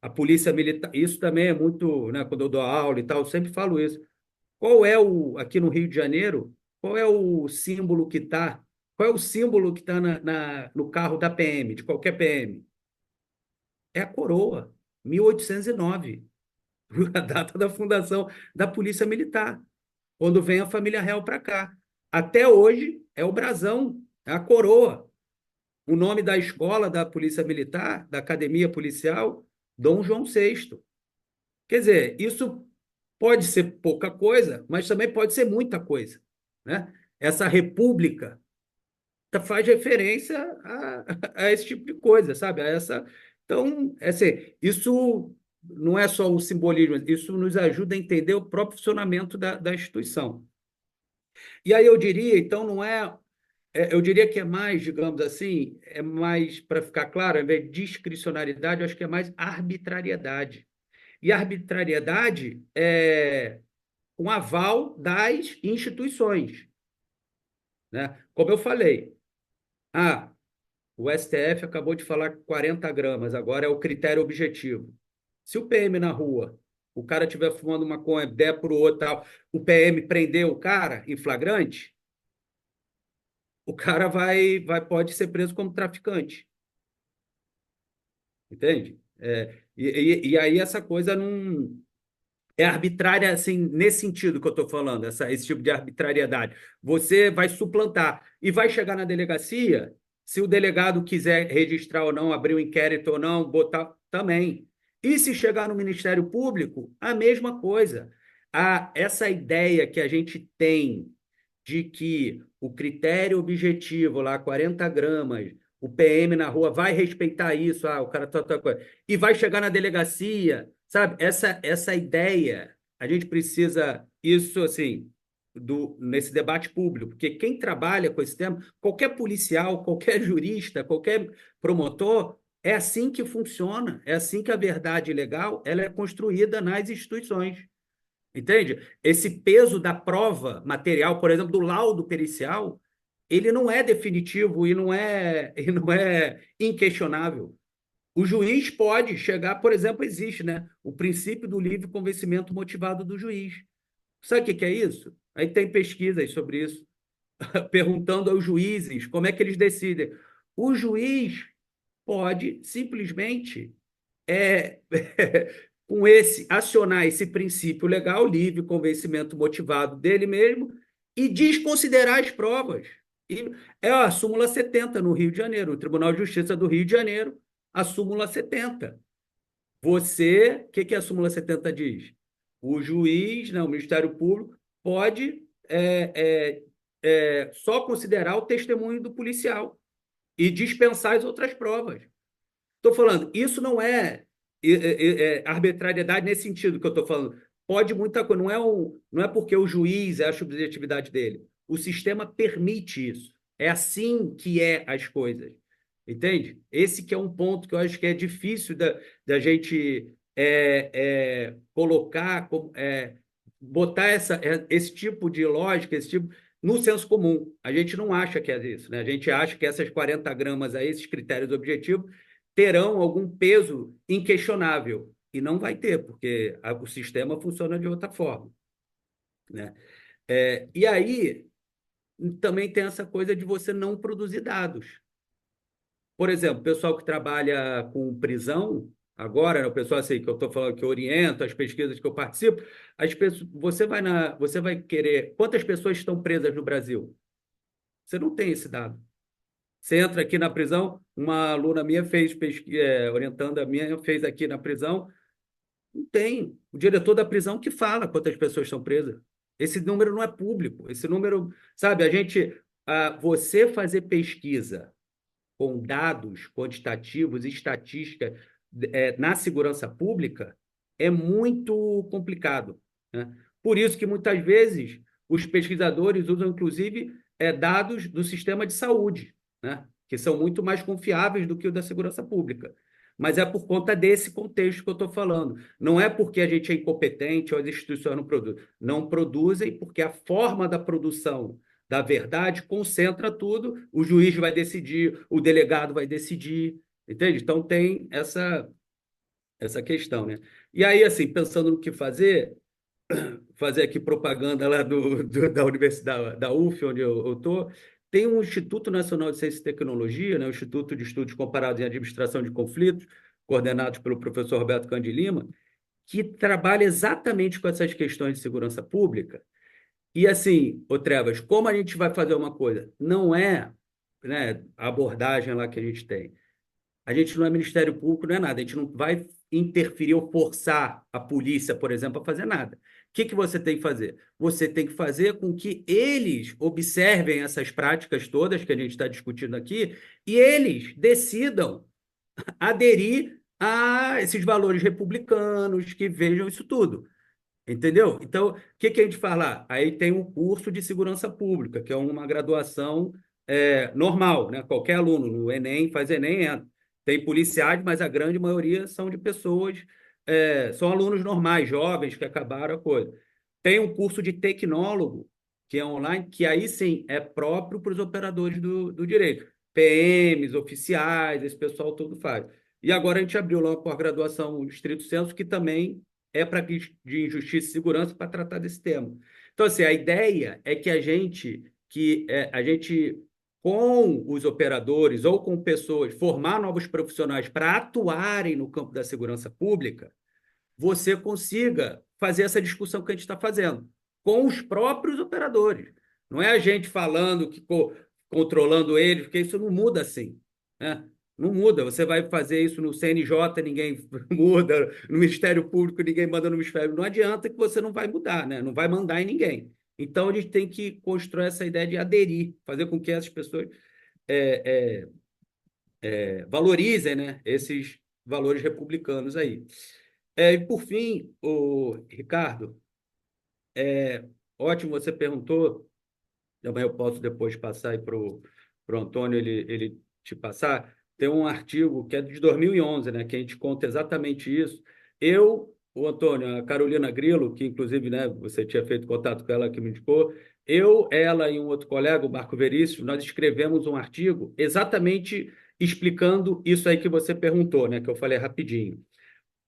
A polícia militar, isso também é muito, né? Quando eu dou aula e tal, eu sempre falo isso. Aqui no Rio de Janeiro, qual é o símbolo que está? Qual é o símbolo que está no carro da PM, de qualquer PM? É a coroa, 1809, a data da fundação da Polícia Militar, quando vem a família real para cá. Até hoje é o brasão, é a coroa. O nome da escola da Polícia Militar, da Academia Policial, Dom João VI. Quer dizer, isso pode ser pouca coisa, mas também pode ser muita coisa, né? Essa república faz referência a esse tipo de coisa, sabe? Então, assim, isso não é só o simbolismo, isso nos ajuda a entender o próprio funcionamento da instituição. E aí eu diria, então, não eu diria que é mais, digamos assim, é mais, para ficar claro, ao invés de discricionariedade, eu acho que é mais arbitrariedade. E arbitrariedade é um aval das instituições, né? Como eu falei, o STF acabou de falar 40 gramas, agora é o critério objetivo. Se o PM na rua, o cara estiver fumando maconha, der para o outro, tal, o PM prendeu o cara em flagrante, o cara pode ser preso como traficante. Entende? E aí essa coisa não é arbitrária, assim, nesse sentido que eu estou falando, esse tipo de arbitrariedade. Você vai suplantar e vai chegar na delegacia, se o delegado quiser registrar ou não, abrir um inquérito ou não, botar também. E se chegar no Ministério Público, a mesma coisa. Essa ideia que a gente tem de que o critério objetivo, lá, 40 gramas, o PM na rua vai respeitar isso, o cara tá coisa, e vai chegar na delegacia, sabe? Essa ideia, a gente precisa, isso assim, nesse debate público, porque quem trabalha com esse tema, qualquer policial, qualquer jurista, qualquer promotor, é assim que funciona, é assim que a verdade legal ela é construída nas instituições. Entende? Esse peso da prova material, por exemplo, do laudo pericial, ele não é definitivo e não é inquestionável. O juiz pode chegar, por exemplo, existe, né, o princípio do livre convencimento motivado do juiz. Sabe o que é isso? Aí tem pesquisas sobre isso, perguntando aos juízes como é que eles decidem. O juiz pode simplesmente é, acionar esse princípio legal, livre, convencimento motivado dele mesmo, e desconsiderar as provas. E é a súmula 70 no Rio de Janeiro, o Tribunal de Justiça do Rio de Janeiro, a súmula 70. O que a súmula 70 diz? O juiz, não, o Ministério Público, pode só considerar o testemunho do policial e dispensar as outras provas. Estou falando, isso não é arbitrariedade nesse sentido que eu estou falando. Pode muita coisa, não é porque o juiz é a subjetividade dele. O sistema permite isso. É assim que as coisas. Entende? Esse que é um ponto que eu acho que é difícil da gente colocar, botar esse tipo de lógica, esse tipo no senso comum. A gente não acha que é isso, né? A gente acha que essas 40 gramas aí, esses critérios objetivos, terão algum peso inquestionável. E não vai ter, porque o sistema funciona de outra forma, né? E aí também tem essa coisa de você não produzir dados. Por exemplo, o pessoal que trabalha com prisão, agora, né, o pessoal assim, que eu estou falando, que eu oriento, as pesquisas que eu participo, você vai querer. Quantas pessoas estão presas no Brasil? Você não tem esse dado. Você entra aqui na prisão, uma aluna minha fez pesquisa, orientando a minha, fez aqui na prisão, não tem. O diretor da prisão que fala quantas pessoas estão presas. Esse número não é público. Esse número, sabe, você fazer pesquisa com dados quantitativos e estatística na segurança pública é muito complicado, né? Por isso que muitas vezes os pesquisadores usam, inclusive, dados do sistema de saúde, né? Que são muito mais confiáveis do que o da segurança pública. mas é por conta desse contexto que eu estou falando. Não é porque a gente é incompetente ou as instituições não produzem. Não produzem porque a forma da produção da verdade concentra tudo, o juiz vai decidir, o delegado vai decidir, entende? Então tem essa questão, né? E aí, assim, pensando no que fazer aqui propaganda lá da Universidade da UF, onde eu estou, tem um Instituto Nacional de Ciência e Tecnologia, né, o Instituto de Estudos Comparados em Administração de Conflitos, coordenado pelo professor Roberto Cândido Lima, que trabalha exatamente com essas questões de segurança pública. E assim, ô Trevas, como a gente vai fazer uma coisa? Não é, né, a abordagem lá que a gente tem. A gente não é Ministério Público, não é nada. A gente não vai interferir ou forçar a polícia, por exemplo, a fazer nada. O que você tem que fazer? Você tem que fazer com que eles observem essas práticas todas que a gente está discutindo aqui e eles decidam aderir a esses valores republicanos, que vejam isso tudo. Entendeu? Então, o que a gente faz lá? Aí tem um curso de segurança pública, que é uma graduação normal, né? Qualquer aluno no Enem faz Enem, entra. Tem policiais, mas a grande maioria são de pessoas, são alunos normais, jovens que acabaram a coisa. Tem um curso de tecnólogo, que é online, que aí sim é próprio para os operadores do direito. PMs, oficiais, esse pessoal todo faz. E agora a gente abriu lá uma pós-graduação estrito sensu, que também é para de injustiça e segurança para tratar desse tema. Então, assim, a ideia é que a gente, com os operadores ou com pessoas, formar novos profissionais para atuarem no campo da segurança pública, você consiga fazer essa discussão que a gente está fazendo com os próprios operadores. Não é a gente falando, controlando eles, porque isso não muda assim, né? Não muda. Você vai fazer isso no CNJ, ninguém muda, no Ministério Público, ninguém manda no Ministério. Não adianta, que você não vai mudar, né? Não vai mandar em ninguém. Então, a gente tem que construir essa ideia de aderir, fazer com que essas pessoas valorizem, né, esses valores republicanos aí. E, por fim, o Ricardo, ótimo, você perguntou, também eu posso depois passar aí para o Antônio, ele te passar. Tem um artigo que é de 2011, né, que a gente conta exatamente isso. O Antônio, a Carolina Grilo, que inclusive, né, você tinha feito contato com ela, que me indicou, ela e um outro colega, o Marco Veríssimo, nós escrevemos um artigo exatamente explicando isso aí que você perguntou, né, que eu falei rapidinho.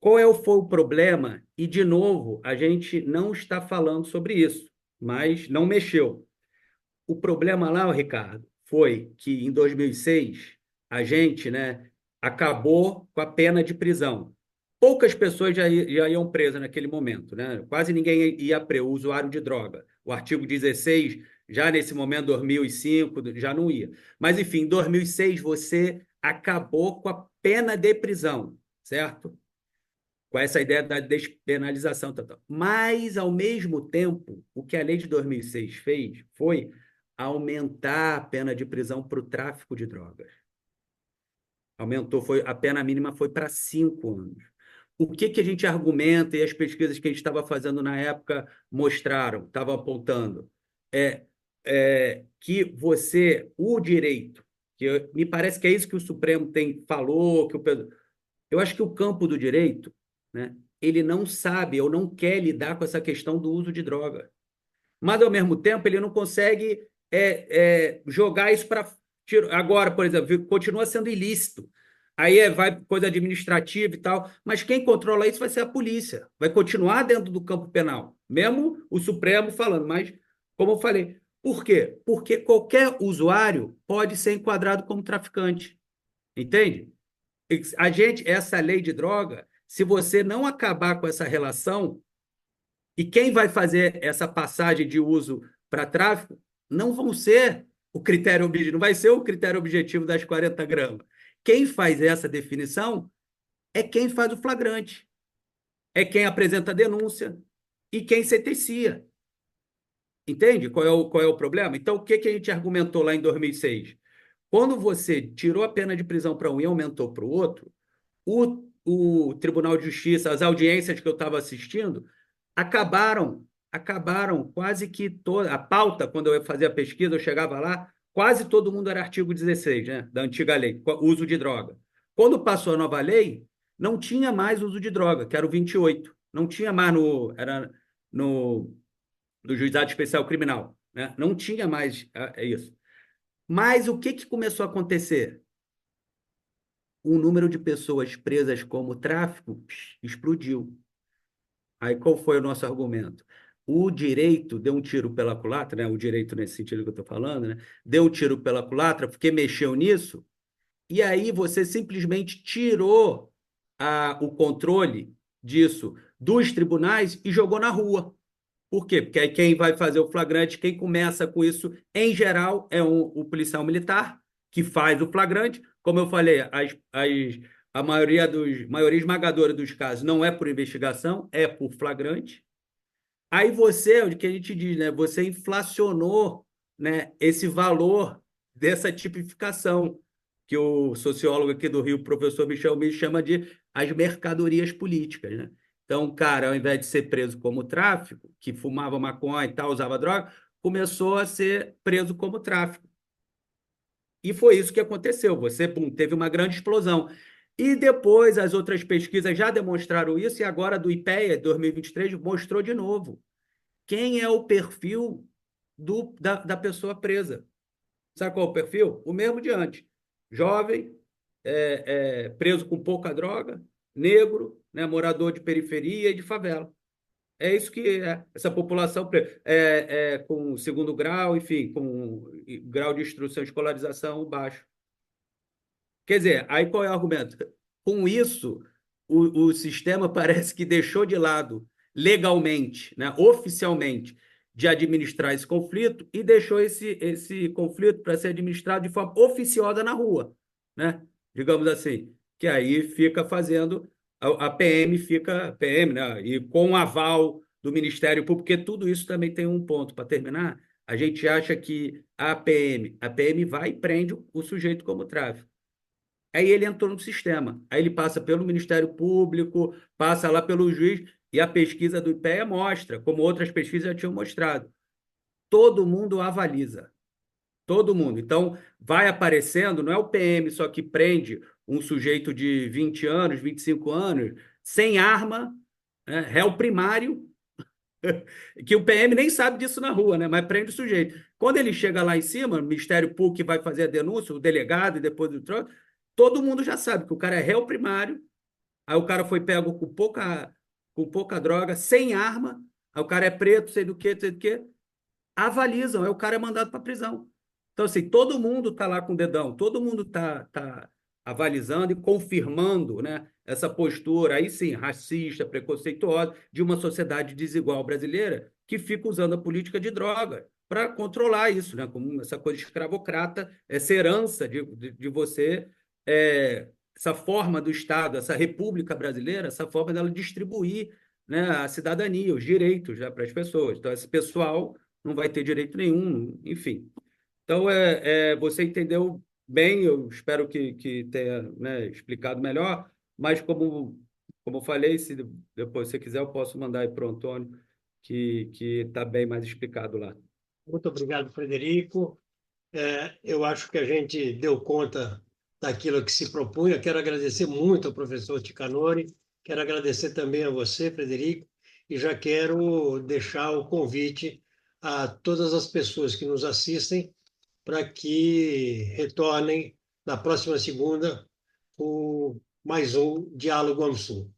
Foi o problema? E, de novo, a gente não está falando sobre isso, mas não mexeu. O problema lá, Ricardo, foi que em 2006 a gente, né, acabou com a pena de prisão. Poucas pessoas já iam presas naquele momento, né? Quase ninguém ia preso, o usuário de droga. O artigo 16, já nesse momento, 2005, já não ia. Mas, enfim, em 2006 você acabou com a pena de prisão, certo? Com essa ideia da despenalização. Mas, ao mesmo tempo, o que a lei de 2006 fez foi aumentar a pena de prisão para o tráfico de drogas. Aumentou, a pena mínima foi para 5 anos. O que a gente argumenta, e as pesquisas que a gente estava fazendo na época mostraram, estavam apontando, que o direito, me parece que é isso que o Supremo falou, eu acho que o campo do direito, né, ele não sabe ou não quer lidar com essa questão do uso de droga. Mas, ao mesmo tempo, ele não consegue jogar isso para... Agora, por exemplo, continua sendo ilícito. Aí vai coisa administrativa e tal, mas quem controla isso vai ser a polícia. Vai continuar dentro do campo penal, mesmo o Supremo falando. Mas, como eu falei, por quê? Porque qualquer usuário pode ser enquadrado como traficante. Entende? Essa lei de droga, se você não acabar com essa relação, e quem vai fazer essa passagem de uso para tráfico não vão ser o critério objetivo, não vai ser o critério objetivo das 40 gramas. Quem faz essa definição é quem faz o flagrante, é quem apresenta a denúncia e quem sentencia. Entende qual é o problema? Então, o que a gente argumentou lá em 2006? Quando você tirou a pena de prisão para um e aumentou para o outro, o Tribunal de Justiça, as audiências que eu estava assistindo, acabaram quase que toda a pauta. Quando eu fazia a pesquisa, eu chegava lá, quase todo mundo era artigo 16, né, da antiga lei, uso de droga. Quando passou a nova lei, não tinha mais uso de droga, que era o 28. Não tinha mais era no Juizado Especial Criminal, né? Não tinha mais isso. Mas o que começou a acontecer? O número de pessoas presas como tráfico explodiu. Aí qual foi o nosso argumento? O direito deu um tiro pela culatra, né? O direito nesse sentido que eu estou falando, né? Deu um tiro pela culatra porque mexeu nisso, e aí você simplesmente tirou o controle disso dos tribunais e jogou na rua. Por quê? Porque aí quem vai fazer o flagrante, quem começa com isso, em geral, é o policial militar, que faz o flagrante. Como eu falei, a maioria esmagadora dos casos não é por investigação, é por flagrante. Aí você, o que a gente diz, né? Você inflacionou, né, esse valor dessa tipificação, que o sociólogo aqui do Rio, o professor Michel Mich, chama de as mercadorias políticas, né? Então, o cara, ao invés de ser preso como tráfico, que fumava maconha e tal, usava droga, começou a ser preso como tráfico. E foi isso que aconteceu. Você, pum, teve uma grande explosão. E depois as outras pesquisas já demonstraram isso, e agora do IPEA 2023 mostrou de novo quem é o perfil da pessoa presa. Sabe qual é o perfil? O mesmo de antes. Jovem, preso com pouca droga, negro, né, morador de periferia e de favela. É isso que é essa população com segundo grau, enfim, com grau de instrução e escolarização baixo. Quer dizer, aí qual é o argumento? Com isso, o sistema parece que deixou de lado legalmente, né, oficialmente, de administrar esse conflito e deixou esse conflito para ser administrado de forma oficiosa na rua, né? Digamos assim, que aí fica fazendo a PM fica PM, né? E com o aval do Ministério Público, porque tudo isso também tem um ponto para terminar. A gente acha que a PM vai e prende o sujeito como tráfico. Aí ele entrou no sistema. Aí ele passa pelo Ministério Público, passa lá pelo juiz, e a pesquisa do IPEA mostra, como outras pesquisas já tinham mostrado, todo mundo avaliza. Todo mundo. Então, vai aparecendo, não é o PM só que prende um sujeito de 20 anos, 25 anos, sem arma, né, réu primário, que o PM nem sabe disso na rua, né? Mas prende o sujeito. Quando ele chega lá em cima, o Ministério Público que vai fazer a denúncia, o delegado e depois o troço, todo mundo já sabe que o cara é réu primário, aí o cara foi pego com pouca droga, sem arma, aí o cara é preto, sei do que, sei do que, avalizam, aí o cara é mandado para prisão. Então, assim, todo mundo está lá com o dedão, todo mundo tá avalizando e confirmando, né, essa postura, aí sim, racista, preconceituosa, de uma sociedade desigual brasileira que fica usando a política de droga para controlar isso, né, como essa coisa escravocrata, essa herança de você, essa forma do Estado, essa República Brasileira, essa forma dela distribuir, né, a cidadania, os direitos, né, para as pessoas. Então, esse pessoal não vai ter direito nenhum, enfim. Então, você entendeu bem, eu espero que tenha, né, explicado melhor, mas como eu falei, se depois você quiser, eu posso mandar aí para o Antônio, que está bem mais explicado lá. Muito obrigado, Frederico. Eu acho que a gente deu conta daquilo que se propunha. Quero agradecer muito ao professor Ticanori, quero agradecer também a você, Frederico, e já quero deixar o convite a todas as pessoas que nos assistem para que retornem na próxima segunda com mais um Diálogo AMSUM.